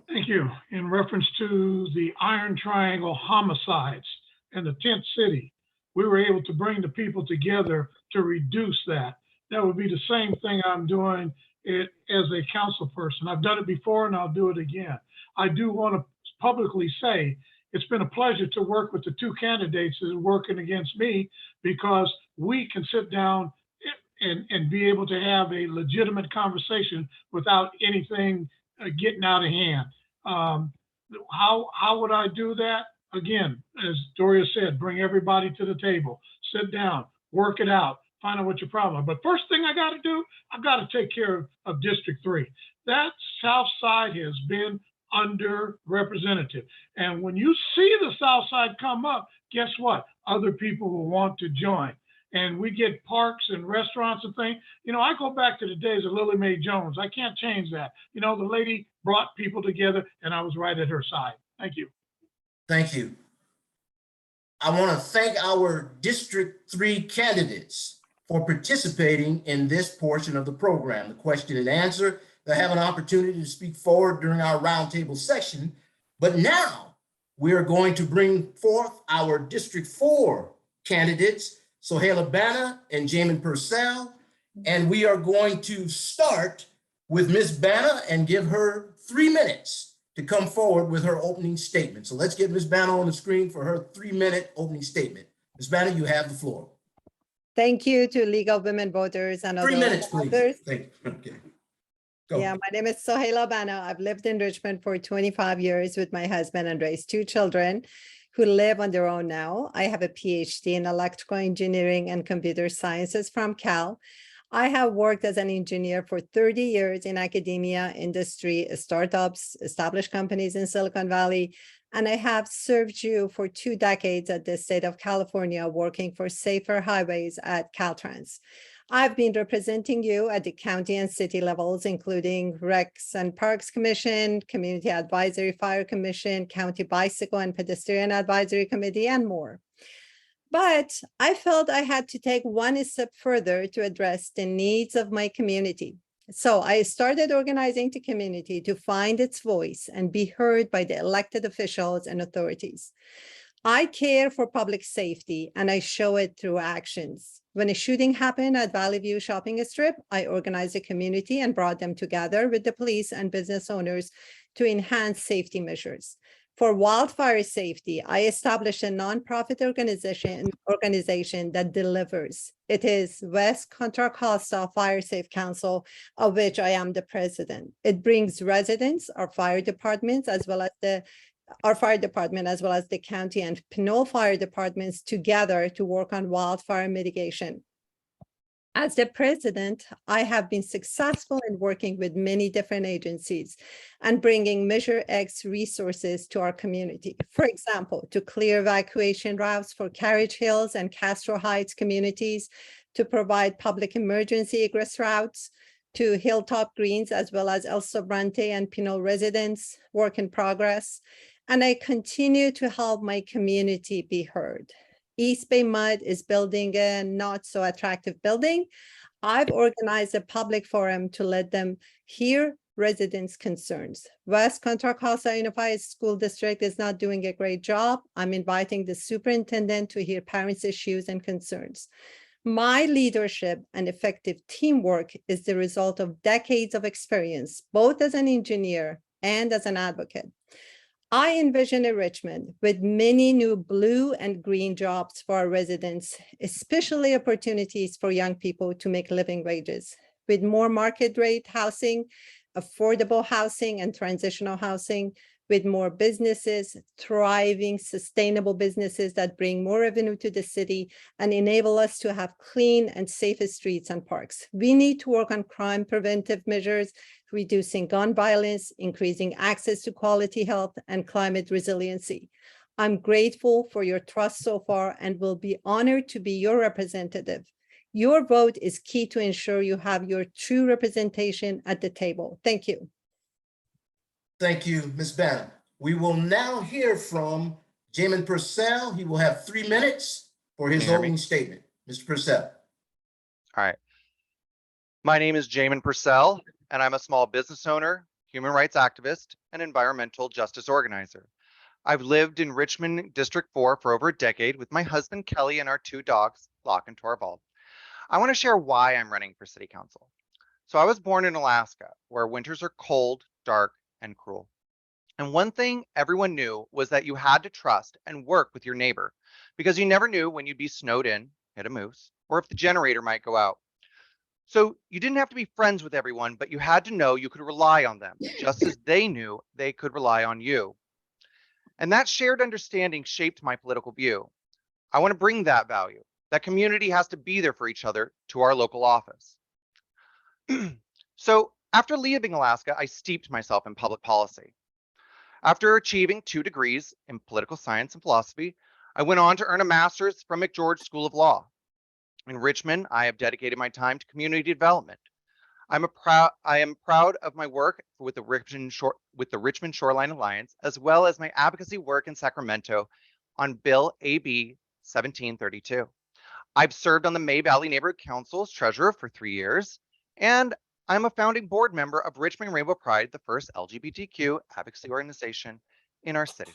Thank you. In reference to the Iron Triangle homicides in the tent city, we were able to bring the people together to reduce that. That would be the same thing I'm doing it as a council person. I've done it before and I'll do it again. I do want to publicly say it's been a pleasure to work with the two candidates that are working against me, because we can sit down and be able to have a legitimate conversation without anything getting out of hand. How would I do that? Again, as Doria said, bring everybody to the table, sit down, work it out, find out what your problem is. But first thing I got to do, I've got to take care of District 3. That South Side has been underrepresented. And when you see the South Side come up, guess what? Other people will want to join. And we get parks and restaurants and things. You know, I go back to the days of Lily Mae Jones. I can't change that. You know, the lady brought people together and I was right at her side. Thank you.
Thank you. I want to thank our District 3 candidates for participating in this portion of the program, the question and answer. They have an opportunity to speak forward during our roundtable session. But now we are going to bring forth our District 4 candidates, Soheila Bana and Jamin Pursell, and we are going to start with Ms. Bana and give her 3 minutes to come forward with her opening statement. So let's get Ms. Bana on the screen for her 3-minute opening statement. Ms. Bana, you have the floor.
Thank you to League of Women Voters and
3
other
minutes, please.
others.
Thank you. Okay. Go.
Yeah, my name is Soheila Bana. I've lived in Richmond for 25 years with my husband and raised 2 children who live on their own now. I have a PhD in electrical engineering and computer sciences from Cal. I have worked as an engineer for 30 years in academia, industry, startups, established companies in Silicon Valley, and I have served you for 2 decades at the state of California, working for safer highways at Caltrans. I've been representing you at the county and city levels, including Recs and Parks Commission, Community Advisory Fire Commission, County Bicycle and Pedestrian Advisory Committee, and more. But I felt I had to take one step further to address the needs of my community. So I started organizing the community to find its voice and be heard by the elected officials and authorities. I care for public safety and I show it through actions. When a shooting happened at Valley View Shopping Strip, I organized a community and brought them together with the police and business owners to enhance safety measures. For wildfire safety, I established a nonprofit organization that delivers. It is West Contra Costa Fire Safe Council, of which I am the president. It brings residents, our fire department, as well as the county and Pinole fire departments together to work on wildfire mitigation. As the president, I have been successful in working with many different agencies and bringing Measure X resources to our community. For example, to clear evacuation routes for Carriage Hills and Castro Heights communities, to provide public emergency egress routes, to Hilltop Greens, as well as El Sobrante and Pinole residents, work in progress. And I continue to help my community be heard. East Bay Mud is building a not so attractive building. I've organized a public forum to let them hear residents' concerns. West Contra Costa Unified School District is not doing a great job. I'm inviting the superintendent to hear parents' issues and concerns. My leadership and effective teamwork is the result of decades of experience, both as an engineer and as an advocate. I envision a Richmond with many new blue and green jobs for our residents, especially opportunities for young people to make living wages, with more market rate housing, affordable housing and transitional housing, with more businesses, thriving, sustainable businesses that bring more revenue to the city and enable us to have clean and safe streets and parks. We need to work on crime preventive measures, reducing gun violence, increasing access to quality health, and climate resiliency. I'm grateful for your trust so far and will be honored to be your representative. Your vote is key to ensure you have your true representation at the table. Thank you.
Thank you, Ms. Bana. We will now hear from Jamin Pursell. He will have 3 minutes for his opening statement. Mr. Pursell.
All right. My name is Jamin Pursell, and I'm a small business owner, human rights activist, and environmental justice organizer. I've lived in Richmond District 4 for over a decade with my husband, Kelly, and our 2 dogs, Locke and Torvald. I want to share why I'm running for city council. So I was born in Alaska, where winters are cold, dark, and cruel. And one thing everyone knew was that you had to trust and work with your neighbor because you never knew when you'd be snowed in, hit a moose, or if the generator might go out. So you didn't have to be friends with everyone, but you had to know you could rely on them, just as they knew they could rely on you. And that shared understanding shaped my political view. I want to bring that value. That community has to be there for each other to our local office. So after leaving Alaska, I steeped myself in public policy. After achieving 2 degrees in political science and philosophy, I went on to earn a master's from McGeorge School of Law. In Richmond, I have dedicated my time to community development. I am proud of my work with the Richmond Shoreline Alliance, as well as my advocacy work in Sacramento on Bill AB 1732. I've served on the May Valley Neighborhood Council as treasurer for 3 years, and I'm a founding board member of Richmond Rainbow Pride, the first LGBTQ advocacy organization in our city.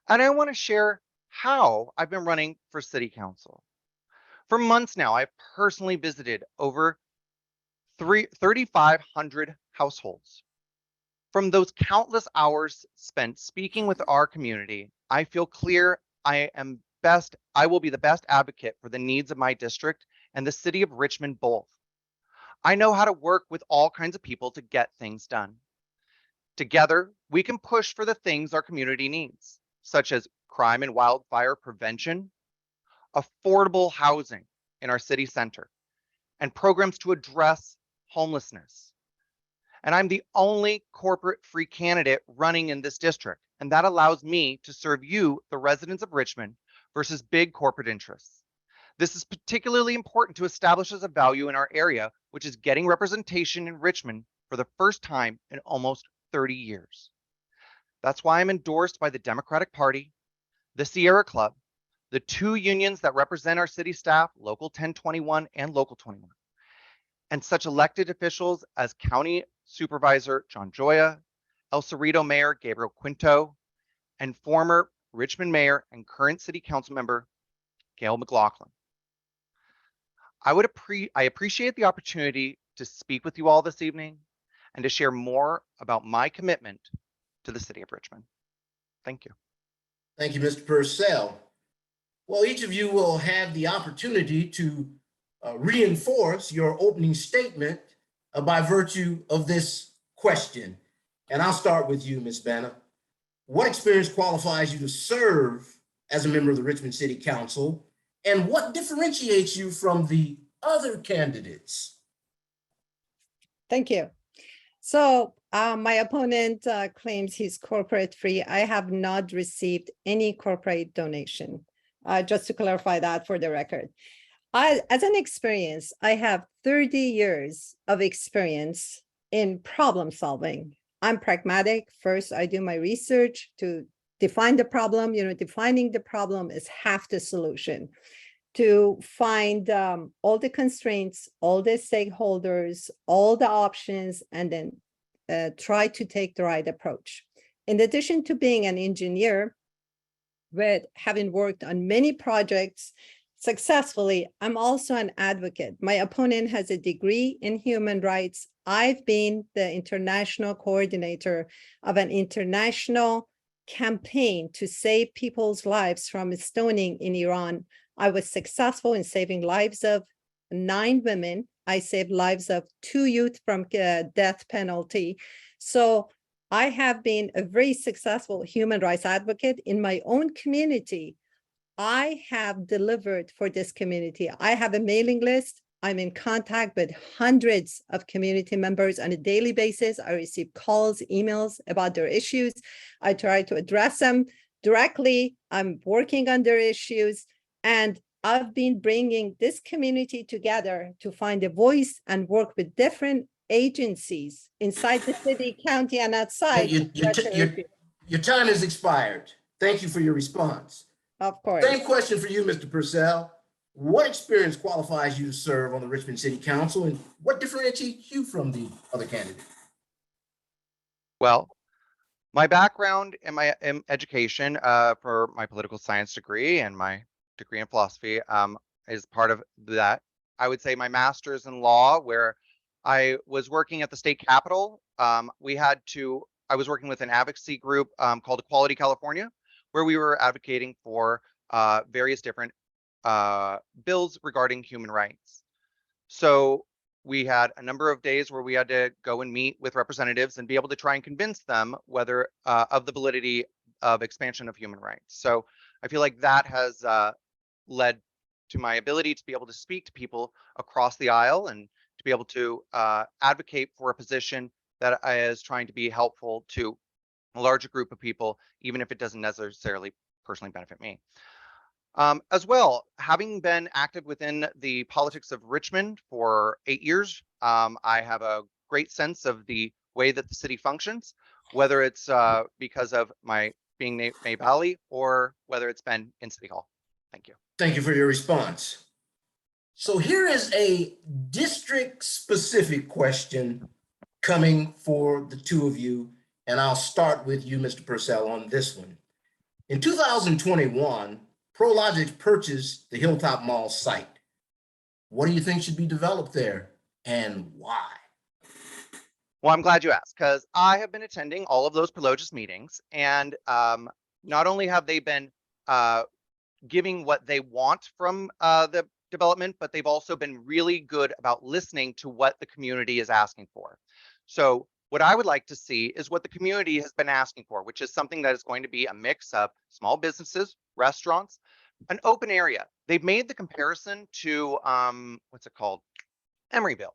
And I want to share how I've been running for city council. For months now, I've personally visited over 3,500 households. From those countless hours spent speaking with our community, I feel clear I will be the best advocate for the needs of my district and the city of Richmond both. I know how to work with all kinds of people to get things done. Together, we can push for the things our community needs, such as crime and wildfire prevention, affordable housing in our city center, and programs to address homelessness. And I'm the only corporate-free candidate running in this district, and that allows me to serve you, the residents of Richmond, versus big corporate interests. This is particularly important to establish as a value in our area, which is getting representation in Richmond for the first time in almost 30 years. That's why I'm endorsed by the Democratic Party, the Sierra Club, the two unions that represent our city staff, Local 1021 and Local 21, and such elected officials as County Supervisor John Joya, El Cerrito Mayor Gabriel Quinto, and former Richmond Mayor and current City Council member Gail McLaughlin. I appreciate the opportunity to speak with you all this evening and to share more about my commitment to the City of Richmond. Thank you.
Thank you, Mr. Pursell. Well, each of you will have the opportunity to reinforce your opening statement by virtue of this question. And I'll start with you, Ms. Bana. What experience qualifies you to serve as a member of the Richmond City Council, and what differentiates you from the other candidates?
Thank you. So my opponent claims he's corporate free. I have not received any corporate donation. Just to clarify that for the record. As an experience, I have 30 years of experience in problem solving. I'm pragmatic. First, I do my research to define the problem. Defining the problem is half the solution. To find all the constraints, all the stakeholders, all the options, and then try to take the right approach. In addition to being an engineer, with having worked on many projects successfully, I'm also an advocate. My opponent has a degree in human rights. I've been the international coordinator of an international campaign to save people's lives from stoning in Iran. I was successful in saving lives of 9 women. I saved lives of 2 youth from death penalty. So I have been a very successful human rights advocate in my own community. I have delivered for this community. I have a mailing list. I'm in contact with hundreds of community members on a daily basis. I receive calls, emails about their issues. I try to address them directly. I'm working on their issues. And I've been bringing this community together to find a voice and work with different agencies inside the city, county, and outside.
Your time has expired. Thank you for your response.
Of course.
Same question for you, Mr. Pursell. What experience qualifies you to serve on the Richmond City Council, and what differentiates you from the other candidates?
Well, my background and my education for my political science degree and my degree in philosophy is part of that. I would say my master's in law, where I was working at the state capitol. I was working with an advocacy group called Equality California, where we were advocating for various different bills regarding human rights. So we had a number of days where we had to go and meet with representatives and be able to try and convince them whether of the validity of expansion of human rights. So I feel like that has led to my ability to be able to speak to people across the aisle and to be able to advocate for a position that is trying to be helpful to a larger group of people, even if it doesn't necessarily personally benefit me. As well, having been active within the politics of Richmond for 8 years, I have a great sense of the way that the city functions, whether it's because of my being May Valley or whether it's been in City Hall. Thank you.
Thank you for your response. So here is a district-specific question coming for the two of you, and I'll start with you, Mr. Pursell, on this one. In 2021, Prologis purchased the Hilltop Mall site. What do you think should be developed there, and why?
Well, I'm glad you asked, because I have been attending all of those Prologis meetings, and not only have they been giving what they want from the development, but they've also been really good about listening to what the community is asking for. So what I would like to see is what the community has been asking for, which is something that is going to be a mix of small businesses, restaurants, an open area. They've made the comparison to what's it called? Emeryville.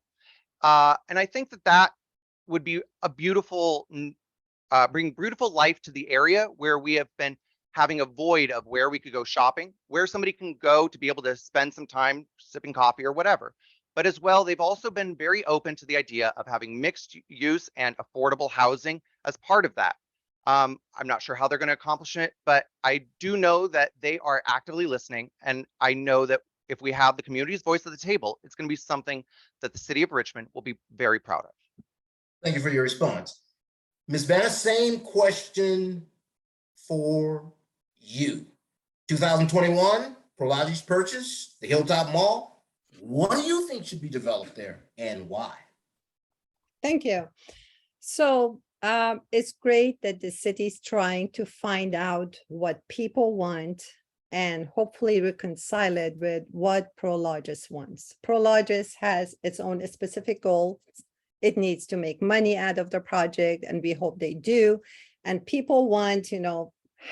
And I think that that would be a beautiful, bring beautiful life to the area where we have been having a void of where we could go shopping, where somebody can go to be able to spend some time sipping coffee or whatever. But as well, they've also been very open to the idea of having mixed use and affordable housing as part of that. I'm not sure how they're going to accomplish it, but I do know that they are actively listening. And I know that if we have the community's voice at the table, it's going to be something that the city of Richmond will be very proud of.
Thank you for your response. Ms. Bana, same question for you. 2021, Prologis purchase, the Hilltop Mall. What do you think should be developed there and why?
Thank you. So it's great that the city's trying to find out what people want and hopefully reconcile it with what Prologis wants. Prologis has its own specific goal. It needs to make money out of the project, and we hope they do. And people want,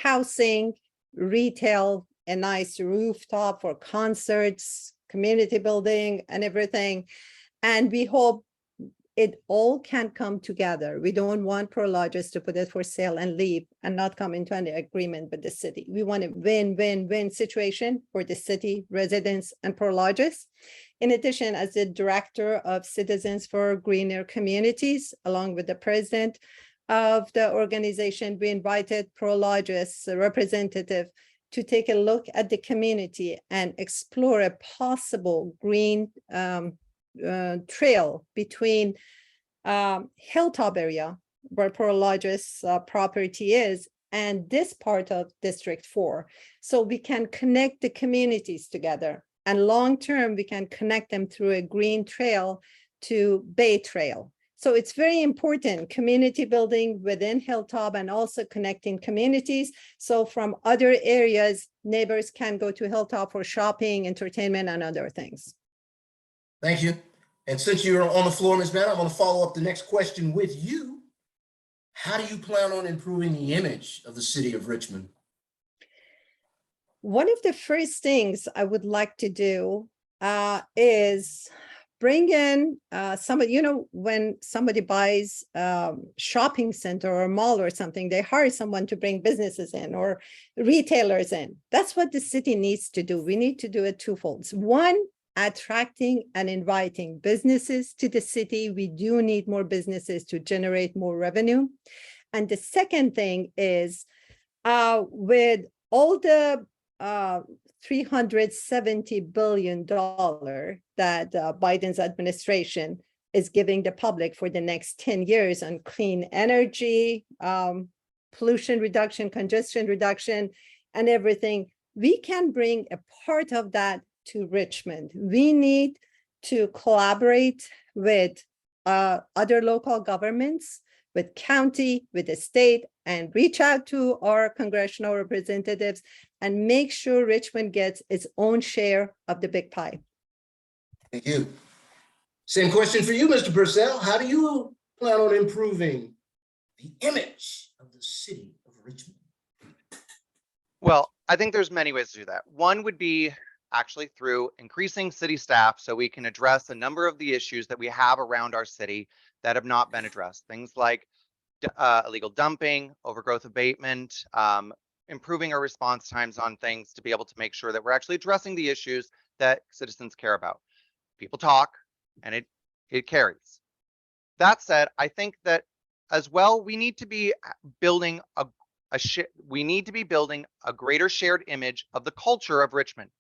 housing, retail, a nice rooftop for concerts, community building, and everything. And we hope it all can come together. We don't want Prologis to put it for sale and leave and not come into an agreement with the city. We want a win-win-win situation for the city, residents, and Prologis. In addition, as the director of Citizens for Greener Communities, along with the president of the organization, we invited Prologis representative to take a look at the community and explore a possible green trail between Hilltop area, where Prologis property is, and this part of District 4. So we can connect the communities together, and long-term, we can connect them through a green trail to Bay Trail. So it's very important, community building within Hilltop and also connecting communities. So from other areas, neighbors can go to Hilltop for shopping, entertainment, and other things.
Thank you. And since you're on the floor, Ms. Bana, I'm going to follow up the next question with you. How do you plan on improving the image of the city of Richmond?
One of the first things I would like to do is bring in somebody, when somebody buys shopping center or mall or something, they hire someone to bring businesses in or retailers in. That's what the city needs to do. We need to do it twofold. One, attracting and inviting businesses to the city. We do need more businesses to generate more revenue. And the second thing is with all the $370 billion that Biden's administration is giving the public for the next 10 years on clean energy, pollution reduction, congestion reduction, and everything, we can bring a part of that to Richmond. We need to collaborate with other local governments, with county, with the state, and reach out to our congressional representatives and make sure Richmond gets its own share of the big pie.
Thank you. Same question for you, Mr. Pursell. How do you plan on improving the image of the city of Richmond?
Well, I think there's many ways to do that. One would be actually through increasing city staff so we can address a number of the issues that we have around our city that have not been addressed. Things like illegal dumping, overgrowth abatement, improving our response times on things to be able to make sure that we're actually addressing the issues that citizens care about. People talk and it carries. That said, I think that as well, we need to be building a greater shared image of the culture of Richmond.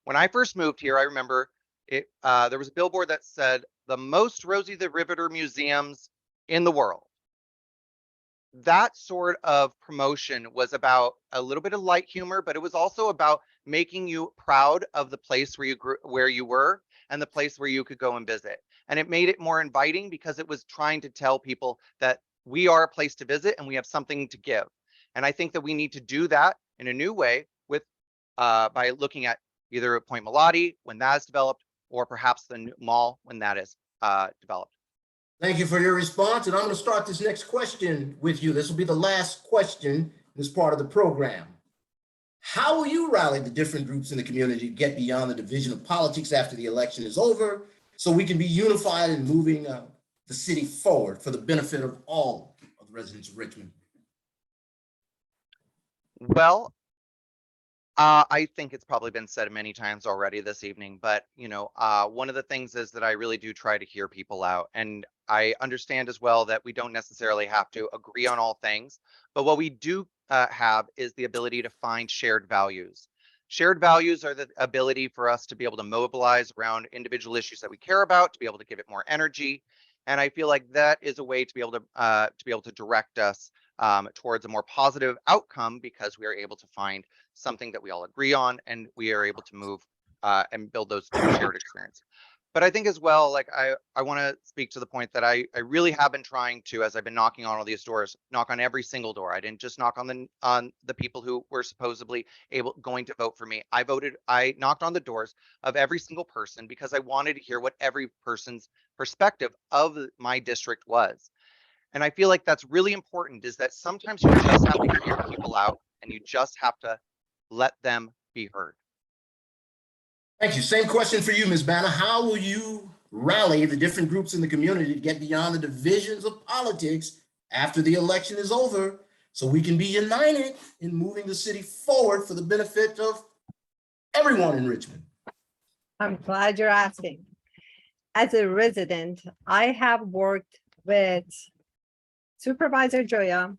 When I first moved here, I remember there was a billboard that said the most Rosie the Riveter museums in the world. That sort of promotion was about a little bit of light humor, but it was also about making you proud of the place where you were and the place where you could go and visit. And it made it more inviting because it was trying to tell people that we are a place to visit and we have something to give. And I think that we need to do that in a new way with by looking at either Point Melody when that is developed, or perhaps the new mall when that is developed.
Thank you for your response. And I'm going to start this next question with you. This will be the last question in this part of the program. How will you rally the different groups in the community to get beyond the division of politics after the election is over so we can be unified in moving the city forward for the benefit of all of the residents of Richmond?
Well, I think it's probably been said many times already this evening, but one of the things is that I really do try to hear people out. And I understand as well that we don't necessarily have to agree on all things, but what we do have is the ability to find shared values. Shared values are the ability for us to be able to mobilize around individual issues that we care about, to be able to give it more energy. And I feel like that is a way to be able to direct us towards a more positive outcome, because we are able to find something that we all agree on, and we are able to move and build those shared experience. But I think as well, like I want to speak to the point that I really have been trying to, as I've been knocking on all these doors, knock on every single door. I didn't just knock on the people who were supposedly going to vote for me. I knocked on the doors of every single person, because I wanted to hear what every person's perspective of my district was. And I feel like that's really important, is that sometimes you just have to hear people out, and you just have to let them be heard.
Thank you. Same question for you, Ms. Bana. How will you rally the different groups in the community to get beyond the divisions of politics after the election is over, so we can be united in moving the city forward for the benefit of everyone in Richmond?
I'm glad you're asking. As a resident, I have worked with Supervisor Joya,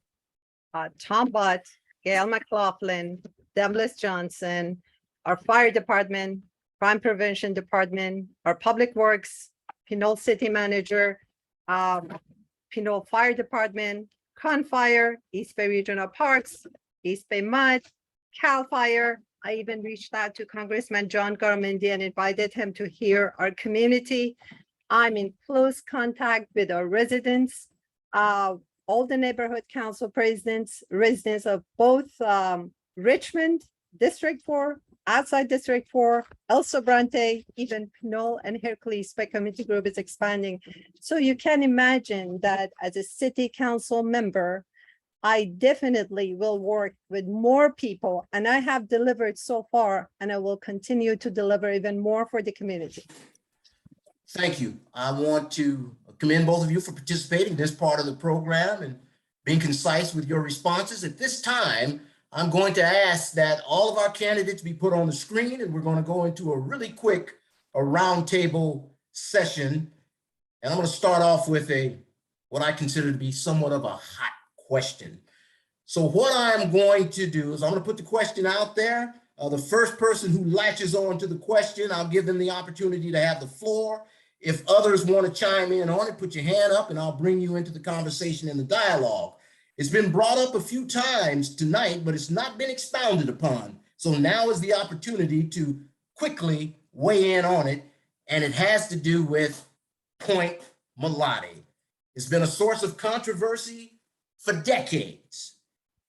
Tom Butt, Gail McLaughlin, Douglas Johnson, our fire department, crime prevention department, our public works, Pinole City Manager, Pinole Fire Department, Con Fire, East Bay Regional Parks, East Bay Mud, Cal Fire. I even reached out to Congressman John Garamendi and invited him to hear our community. I'm in close contact with our residents, all the neighborhood council presidents, residents of both Richmond, District 4, outside District 4, El Sobrante, even Pinole and Hercules by community group is expanding. So you can imagine that as a city council member, I definitely will work with more people, and I have delivered so far, and I will continue to deliver even more for the community.
Thank you. I want to commend both of you for participating in this part of the program and being concise with your responses. At this time, I'm going to ask that all of our candidates be put on the screen, and we're going to go into a really quick roundtable session. And I'm going to start off with what I consider to be somewhat of a hot question. So what I'm going to do is I'm going to put the question out there. The first person who latches on to the question, I'll give them the opportunity to have the floor. If others want to chime in on it, put your hand up and I'll bring you into the conversation and the dialogue. It's been brought up a few times tonight, but it's not been expounded upon. So now is the opportunity to quickly weigh in on it. And it has to do with Point Mulati. It's been a source of controversy for decades.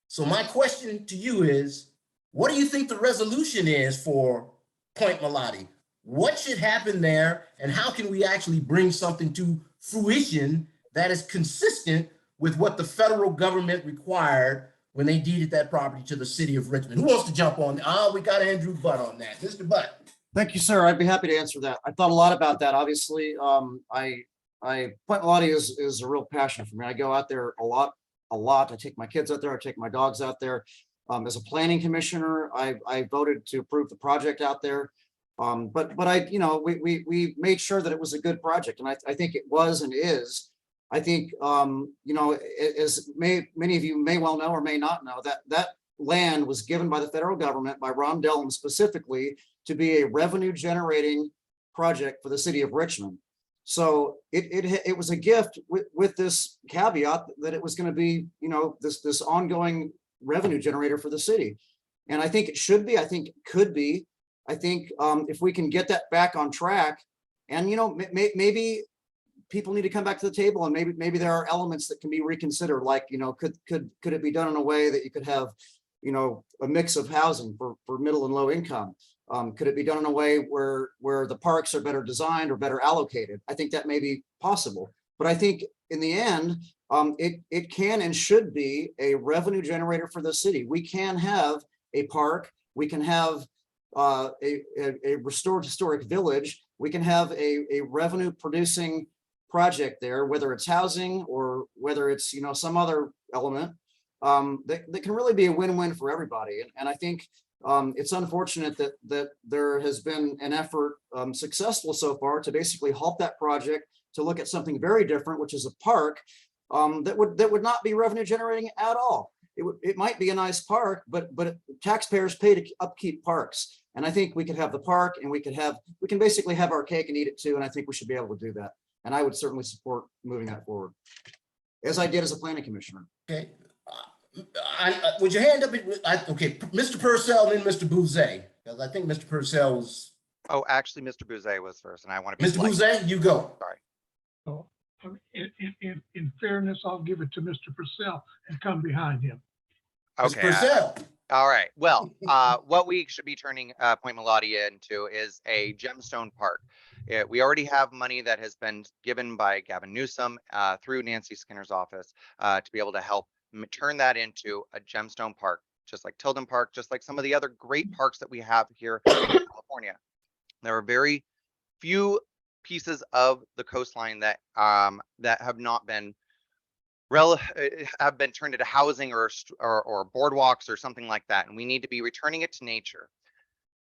So my question to you is, what do you think the resolution is for Point Mulati? What should happen there, and how can we actually bring something to fruition that is consistent with what the federal government required when they deeded that property to the city of Richmond? Who wants to jump on? We got Andrew Butt on that. Mr. Butt.
Thank you, sir. I'd be happy to answer that. I thought a lot about that. Obviously, Point Mulati is a real passion for me. I go out there a lot. I take my kids out there. I take my dogs out there. As a planning commissioner, I voted to approve the project out there. But we made sure that it was a good project, and I think it was and is. I think as many of you may well know or may not know, that land was given by the federal government, by Ron Dellum specifically, to be a revenue generating project for the city of Richmond. So it was a gift with this caveat that it was going to be, this ongoing revenue generator for the city. And I think it should be, I think it could be. I think if we can get that back on track, and maybe people need to come back to the table, and maybe there are elements that can be reconsidered, like could it be done in a way that you could have a mix of housing for middle and low income? Could it be done in a way where the parks are better designed or better allocated? I think that may be possible, but I think in the end, it can and should be a revenue generator for the city. We can have a park, we can have a restored historic village, we can have a revenue producing project there, whether it's housing or whether it's some other element. that can really be a win-win for everybody. And I think it's unfortunate that there has been an effort successful so far to basically halt that project to look at something very different, which is a park that would not be revenue generating at all. It might be a nice park, but taxpayers pay to upkeep parks. And I think we could have the park, and we can basically have our cake and eat it too. And I think we should be able to do that. And I would certainly support moving that forward, as I did as a planning commissioner.
Okay. Would your hand up? Okay, Mr. Pursell and then Mr. Boozé, because I think Mr. Pursell was.
Oh, actually, Mr. Boozé was first, and I want to be.
Mr. Boozé, you go.
Sorry.
So in fairness, I'll give it to Mr. Purcell and come behind him.
Okay.
Mr. Pursell.
All right. Well, what we should be turning Point Melodia into is a gemstone park. We already have money that has been given by Gavin Newsom through Nancy Skinner's office to be able to help turn that into a gemstone park, just like Tilden Park, just like some of the other great parks that we have here in California. There are very few pieces of the coastline that have not been have been turned into housing or boardwalks or something like that, and we need to be returning it to nature,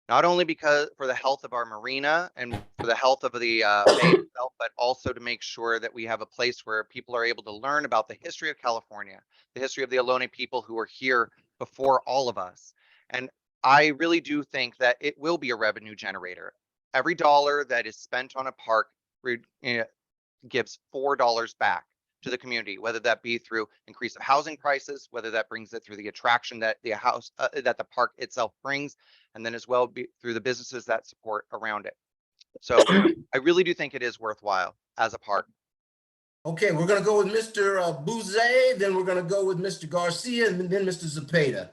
not only because for the health of our marina and for the health of the bay itself, but also to make sure that we have a place where people are able to learn about the history of California, the history of the Ohlone people who were here before all of us. And I really do think that it will be a revenue generator. Every dollar that is spent on a park gives $4 back to the community, whether that be through increase of housing prices, whether that brings it through the attraction that the park itself brings, and then as well be through the businesses that support around it. So I really do think it is worthwhile as a park.
Okay, we're gonna go with Mr. Boozé, then we're gonna go with Mr. Garcia, and then Mr. Zepeda.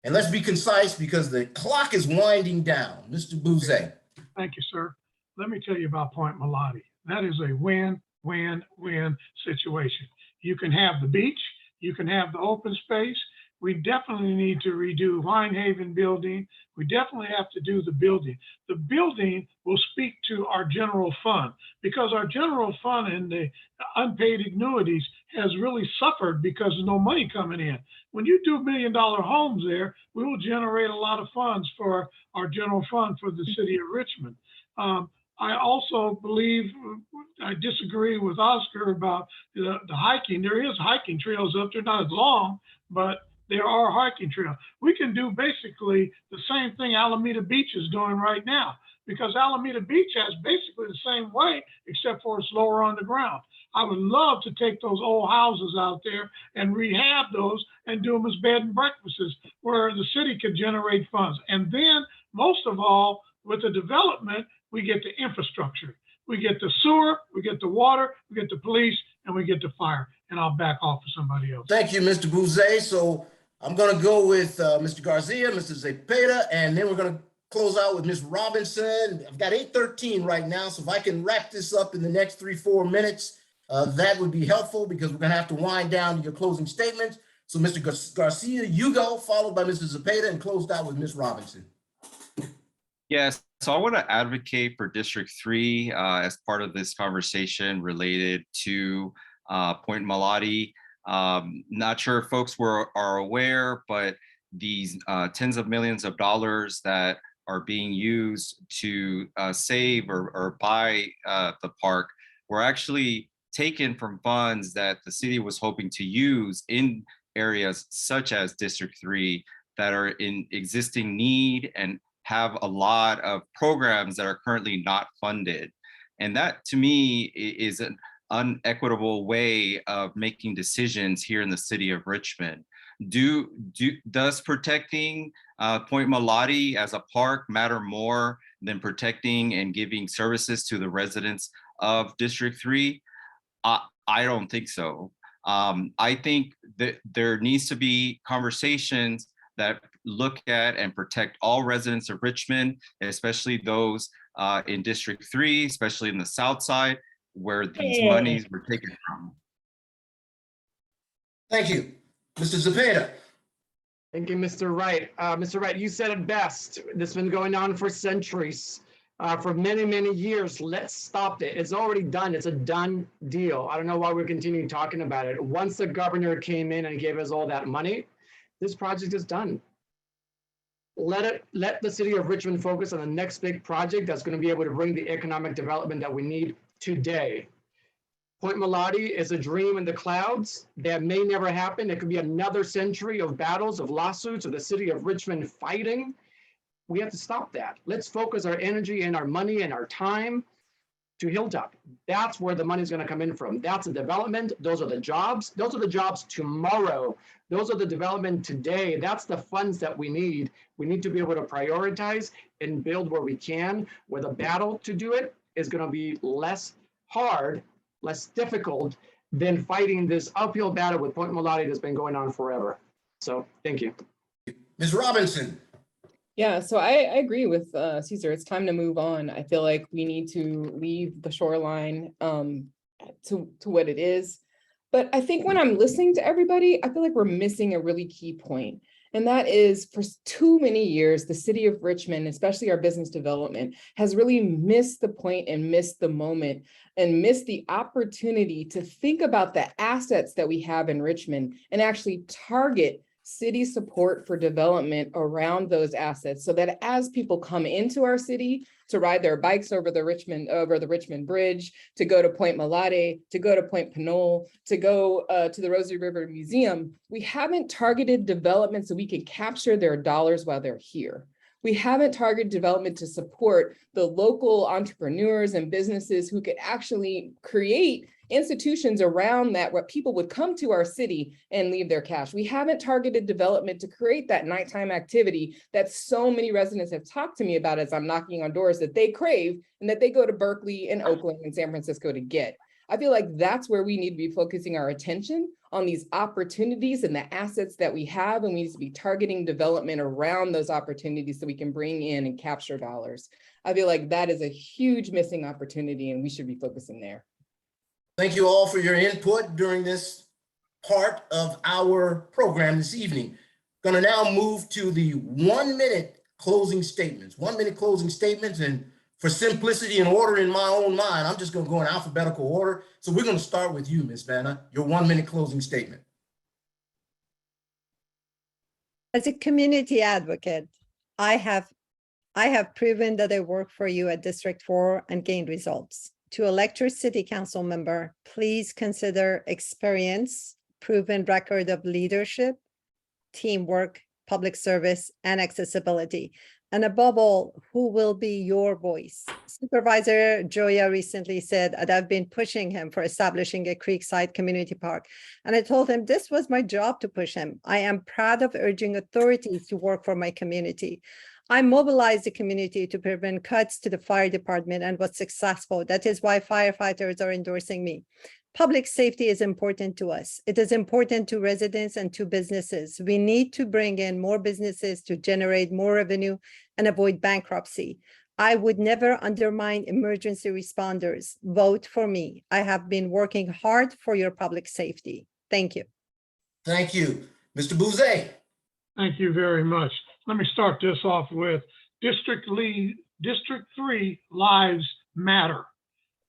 And let's be concise because the clock is winding down. Mr. Boozé.
Thank you, sir. Let me tell you about Point Melodia. That is a win-win-win situation. You can have the beach, you can have the open space. We definitely need to redo Winehaven building. We definitely have to do the building. The building will speak to our general fund, because our general fund and the unpaid annuities has really suffered because there's no money coming in. When you do $1 million homes there, we will generate a lot of funds for our general fund for the city of Richmond. I also believe, I disagree with Oscar about the hiking. There is hiking trails up there, not as long, but there are hiking trails. We can do basically the same thing Alameda Beach is doing right now, because Alameda Beach has basically the same way, except for it's lower on the ground. I would love to take those old houses out there and rehab those and do them as bed and breakfasts where the city could generate funds. And then most of all, with the development, we get the infrastructure. We get the sewer, we get the water, we get the police, and we get the fire. And I'll back off for somebody else.
Thank you, Mr. Boozé. So I'm gonna go with Mr. Garcia, Mr. Zepeda, and then we're gonna close out with Ms. Robinson. I've got 8:13 right now, so if I can wrap this up in the next 3-4 minutes, that would be helpful, because we're gonna have to wind down to your closing statements. So Mr. Garcia, you go, followed by Mr. Zepeda, and closed out with Ms. Robinson.
Yes, so I want to advocate for District 3 as part of this conversation related to Point Melodia. Not sure if folks are aware, but these tens of millions of dollars that are being used to save or buy the park were actually taken from funds that the city was hoping to use in areas such as District 3 that are in existing need and have a lot of programs that are currently not funded. And that, to me, is an unequitable way of making decisions here in the city of Richmond. Does protecting Point Melodia as a park matter more than protecting and giving services to the residents of District 3? I don't think so. I think that there needs to be conversations that look at and protect all residents of Richmond, especially those in District 3, especially in the South Side, where these monies were taken from.
Thank you. Mr. Zepeda.
Thank you, Mr. Wright. Mr. Wright, you said it best. This has been going on for centuries. for many, many years. Let's stop it. It's already done. It's a done deal. I don't know why we're continuing talking about it. Once the governor came in and gave us all that money, this project is done. Let the city of Richmond focus on the next big project that's going to be able to bring the economic development that we need today. Point Mulati is a dream in the clouds that may never happen. It could be another century of battles, of lawsuits, of the city of Richmond fighting. We have to stop that. Let's focus our energy and our money and our time to Hilltop. That's where the money is going to come in from. That's the development. Those are the jobs. Those are the jobs tomorrow. Those are the development today. That's the funds that we need. We need to be able to prioritize and build where we can, where the battle to do it is going to be less hard, less difficult than fighting this uphill battle with Point Mulati that's been going on forever. So thank you.
Ms. Robinson.
Yeah, so I agree with Cesar. It's time to move on. I feel like we need to leave the shoreline to what it is. But I think when I'm listening to everybody, I feel like we're missing a really key point. And that is, for too many years, the city of Richmond, especially our business development, has really missed the point and missed the moment and missed the opportunity to think about the assets that we have in Richmond and actually target city support for development around those assets, so that as people come into our city to ride their bikes over the Richmond Bridge, to go to Point Mulati, to go to Point Pinole, to go to the Rosary River Museum, we haven't targeted development so we can capture their dollars while they're here. We haven't targeted development to support the local entrepreneurs and businesses who could actually create institutions around that where people would come to our city and leave their cash. We haven't targeted development to create that nighttime activity that so many residents have talked to me about as I'm knocking on doors that they crave and that they go to Berkeley and Oakland and San Francisco to get. I feel like that's where we need to be focusing our attention on these opportunities and the assets that we have, and we need to be targeting development around those opportunities so we can bring in and capture dollars. I feel like that is a huge missing opportunity and we should be focusing there.
Thank you all for your input during this part of our program this evening. Going to now move to the 1 minute closing statements. 1 minute closing statements, and for simplicity and order in my own mind, I'm just going to go in alphabetical order. So we're going to start with you, Ms. Bana, your 1 minute closing statement.
As a community advocate, I have proven that I work for you at District 4 and gained results. To elect your city council member, please consider experience, proven record of leadership, teamwork, public service, and accessibility. And above all, who will be your voice? Supervisor Joya recently said that I've been pushing him for establishing a Creekside Community Park. And I told him this was my job to push him. I am proud of urging authorities to work for my community. I mobilized the community to prevent cuts to the fire department and was successful. That is why firefighters are endorsing me. Public safety is important to us. It is important to residents and to businesses. We need to bring in more businesses to generate more revenue and avoid bankruptcy. I would never undermine emergency responders. Vote for me. I have been working hard for your public safety. Thank you.
Thank you. Mr. Boozé.
Thank you very much. Let me start this off with District 3 lives matter.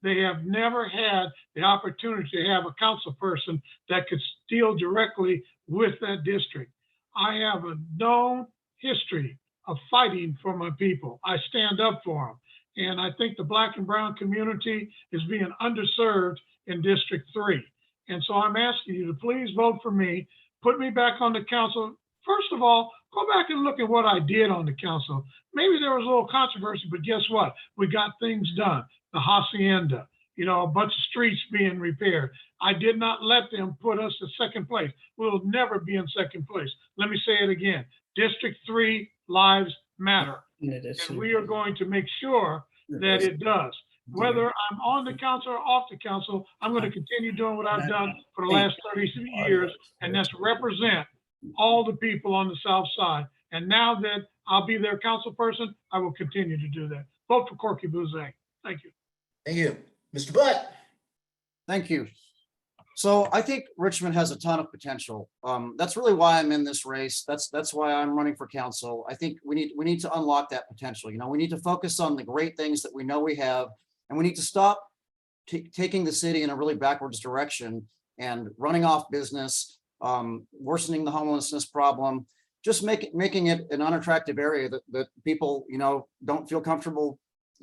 They have never had the opportunity to have a council person that could deal directly with that district. I have a known history of fighting for my people. I stand up for them. And I think the Black and brown community is being underserved in District 3. And so I'm asking you to please vote for me, put me back on the council. First of all, go back and look at what I did on the council. Maybe there was a little controversy, but guess what? We got things done. The hacienda, a bunch of streets being repaired. I did not let them put us in second place. We'll never be in second place. Let me say it again. District 3 lives matter. And we are going to make sure that it does. Whether I'm on the council or off the council, I'm going to continue doing what I've done for the last 30 years, and that's represent all the people on the South Side. And now that I'll be their council person, I will continue to do that. Vote for Corky Boozé. Thank you.
Thank you. Mr. Butt.
Thank you. So I think Richmond has a ton of potential. That's really why I'm in this race. That's why I'm running for council. I think we need to unlock that potential. You know, we need to focus on the great things that we know we have, and we need to stop taking the city in a really backwards direction and running off business, worsening the homelessness problem, just making it an unattractive area that people, you know, don't feel comfortable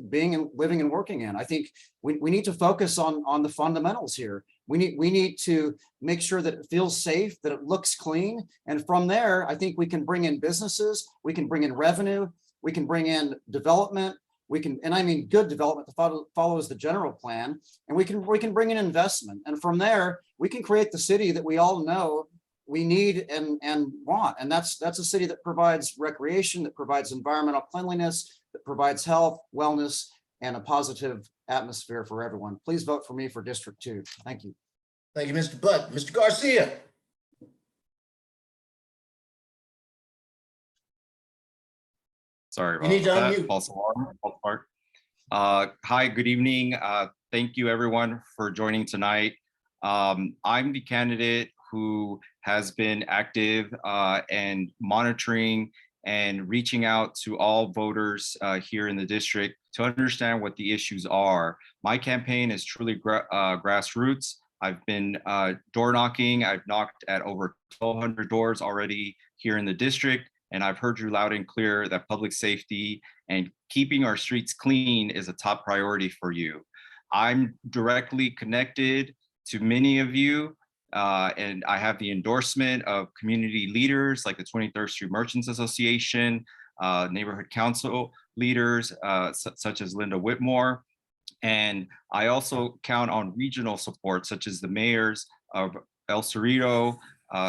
being and living and working in. I think we need to focus on the fundamentals here. We need to make sure that it feels safe, that it looks clean. And from there, I think we can bring in businesses, we can bring in revenue, we can bring in development, and I mean good development that follows the general plan, and we can bring in investment. And from there, we can create the city that we all know we need and want. And that's a city that provides recreation, that provides environmental cleanliness, that provides health, wellness, and a positive atmosphere for everyone. Please vote for me for District 2. Thank you.
Thank you, Mr. Butt. Mr. Garcia.
Sorry
You
about
need to
that.
unmute.
False alarm, false part. Hi, good evening. Thank you everyone for joining tonight. I'm the candidate who has been active and monitoring and reaching out to all voters here in the district to understand what the issues are. My campaign is truly grassroots. I've been door knocking. I've knocked at over 1,200 doors already here in the district, and I've heard you loud and clear that public safety and keeping our streets clean is a top priority for you. I'm directly connected to many of you, and I have the endorsement of community leaders like the 23rd Street Merchants Association, neighborhood council leaders such as Linda Whitmore. And I also count on regional support such as the mayors of El Cerrito,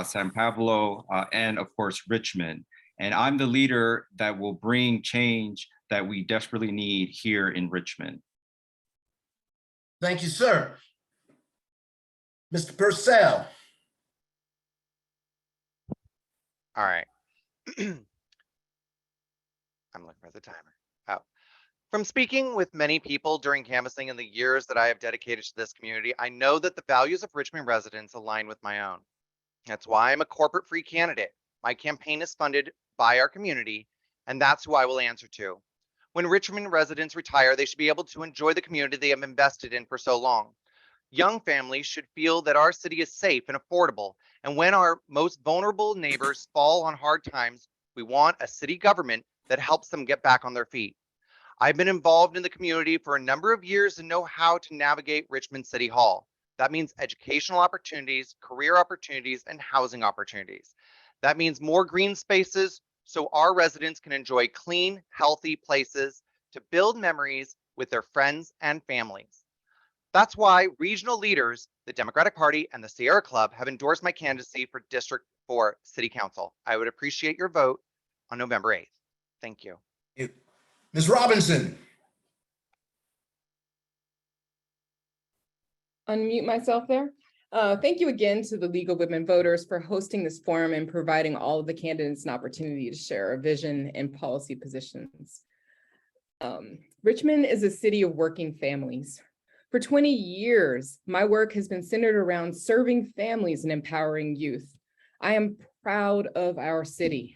San Pablo, and of course, Richmond. And I'm the leader that will bring change that we desperately need here in Richmond.
Thank you, sir. Mr. Pursell.
All right. I'm looking for the timer. Oh. From speaking with many people during canvassing in the years that I have dedicated to this community, I know that the values of Richmond residents align with my own. That's why I'm a corporate-free candidate. My campaign is funded by our community, and that's who I will answer to. When Richmond residents retire, they should be able to enjoy the community they have invested in for so long. Young families should feel that our city is safe and affordable, and when our most vulnerable neighbors fall on hard times, we want a city government that helps them get back on their feet. I've been involved in the community for a number of years and know how to navigate Richmond City Hall. That means educational opportunities, career opportunities, and housing opportunities. That means more green spaces so our residents can enjoy clean, healthy places to build memories with their friends and families. That's why regional leaders, the Democratic Party and the Sierra Club have endorsed my candidacy for District 4 City Council. I would appreciate your vote on November 8th. Thank you.
Ms. Robinson.
Unmute myself there. Thank you again to the League of Women Voters for hosting this forum and providing all of the candidates an opportunity to share our vision and policy positions. Richmond is a city of working families. For 20 years, my work has been centered around serving families and empowering youth. I am proud of our city,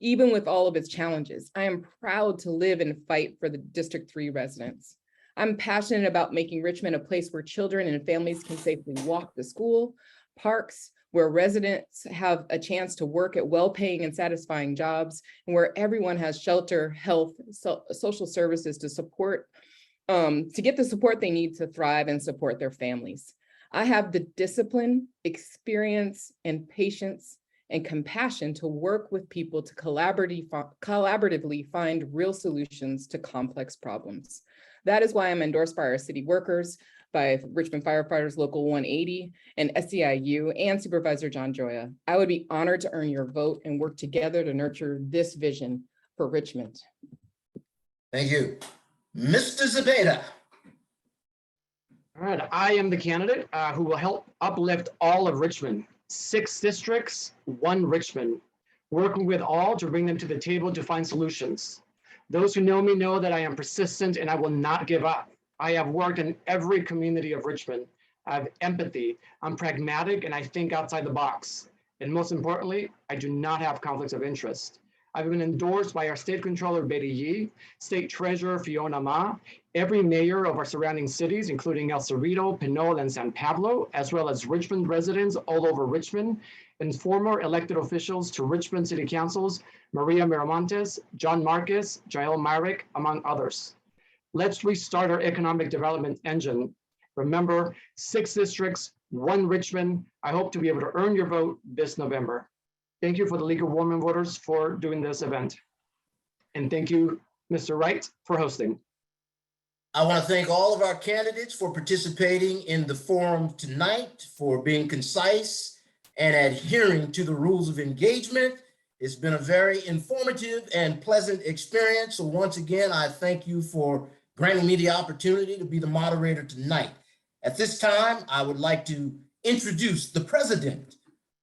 even with all of its challenges. I am proud to live and fight for the District 3 residents. I'm passionate about making Richmond a place where children and families can safely walk to school, parks, where residents have a chance to work at well-paying and satisfying jobs, and where everyone has shelter, health, social services to support, to get the support they need to thrive and support their families. I have the discipline, experience, and patience and compassion to work with people to collaboratively find real solutions to complex problems. That is why I'm endorsed by our city workers, by Richmond Firefighters Local 180 and SEIU and Supervisor John Joya. I would be honored to earn your vote and work together to nurture this vision for Richmond.
Thank you. Mr. Zepeda.
All right, I am the candidate who will help uplift all of Richmond. 6 districts, 1 Richmond, working with all to bring them to the table to find solutions. Those who know me know that I am persistent and I will not give up. I have worked in every community of Richmond I have empathy, I'm pragmatic, and I think outside the box. And most importantly, I do not have conflicts of interest. I've been endorsed by our State Controller, Betty Yee, State Treasurer, Fiona Ma, every mayor of our surrounding cities, including El Cerrito, Pinole, and San Pablo, as well as Richmond residents all over Richmond, and former elected officials to Richmond City Councils, Maria Miramontes, John Marcus, Jael Myrick, among others. Let's restart our economic development engine. Remember, 6 districts, 1 Richmond. I hope to be able to earn your vote this November. Thank you for the League of Women Voters for doing this event. And thank you, Mr. Wright, for hosting.
I want to thank all of our candidates for participating in the forum tonight, for being concise and adhering to the rules of engagement. It's been a very informative and pleasant experience. So once again, I thank you for granting me the opportunity to be the moderator tonight. At this time, I would like to introduce the president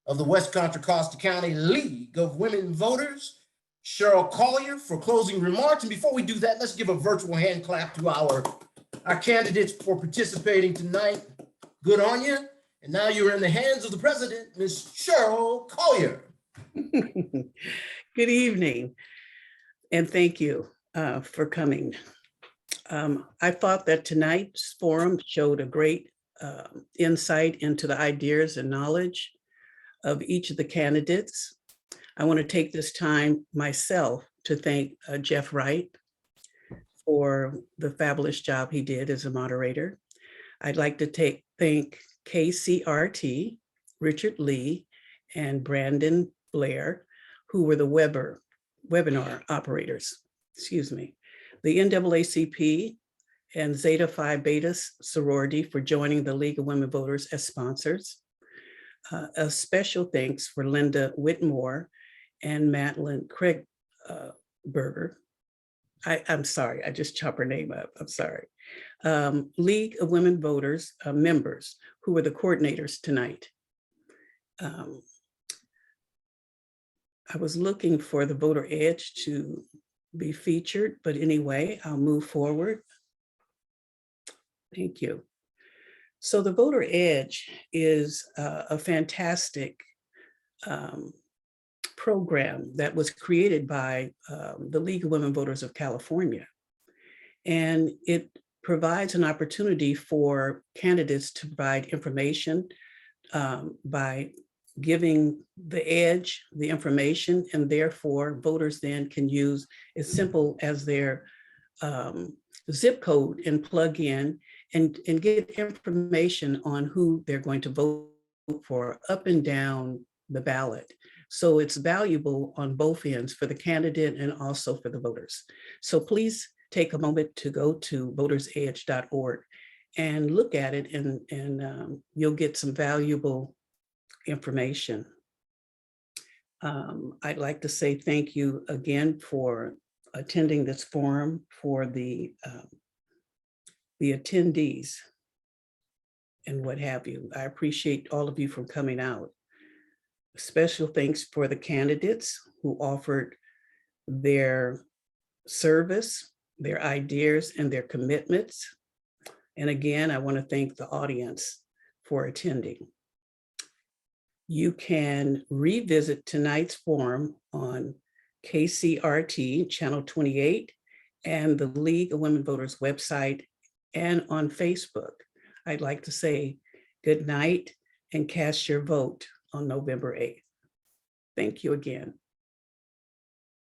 of the West Contra Costa County League of Women Voters, Cheryl Collier, for closing remarks. And before we do that, let's give a virtual hand clap to our candidates for participating tonight. Good on you. And now you're in the hands of the president, Ms. Cheryl Collier.
Good evening, and thank you for coming. I thought that tonight's forum showed a great insight into the ideas and knowledge of each of the candidates. I want to take this time myself to thank Jeff Wright for the fabulous job he did as a moderator. I'd like to thank KCRT, Richard Lee, and Brandon Blair, who were the webinar operators, the NAACP and Zeta Phi Beta sorority for joining the League of Women Voters as sponsors. A special thanks for Linda Whitmore and Madeline Craigberger. I'm sorry, I just chopped her name up, I'm sorry. League of Women Voters members who were the coordinators tonight. I was looking for the voter edge to be featured, but anyway, I'll move forward. Thank you. So the voter edge is a fantastic program that was created by the League of Women Voters of California. And it provides an opportunity for candidates to provide information by giving the edge, the information, and therefore voters then can use as simple as their zip code and plug in and get information on who they're going to vote for up and down the ballot. So it's valuable on both ends for the candidate and also for the voters. So please take a moment to go to votersedge.org and look at it, and you'll get some valuable information. I'd like to say thank you again for attending this forum, for the attendees and what have you. I appreciate all of you for coming out. Special thanks for the candidates who offered their service, their ideas, and their commitments. And again, I want to thank the audience for attending. You can revisit tonight's forum on KCRT Channel 28 and the League of Women Voters website and on Facebook. I'd like to say good night and cast your vote on November 8th. Thank you again.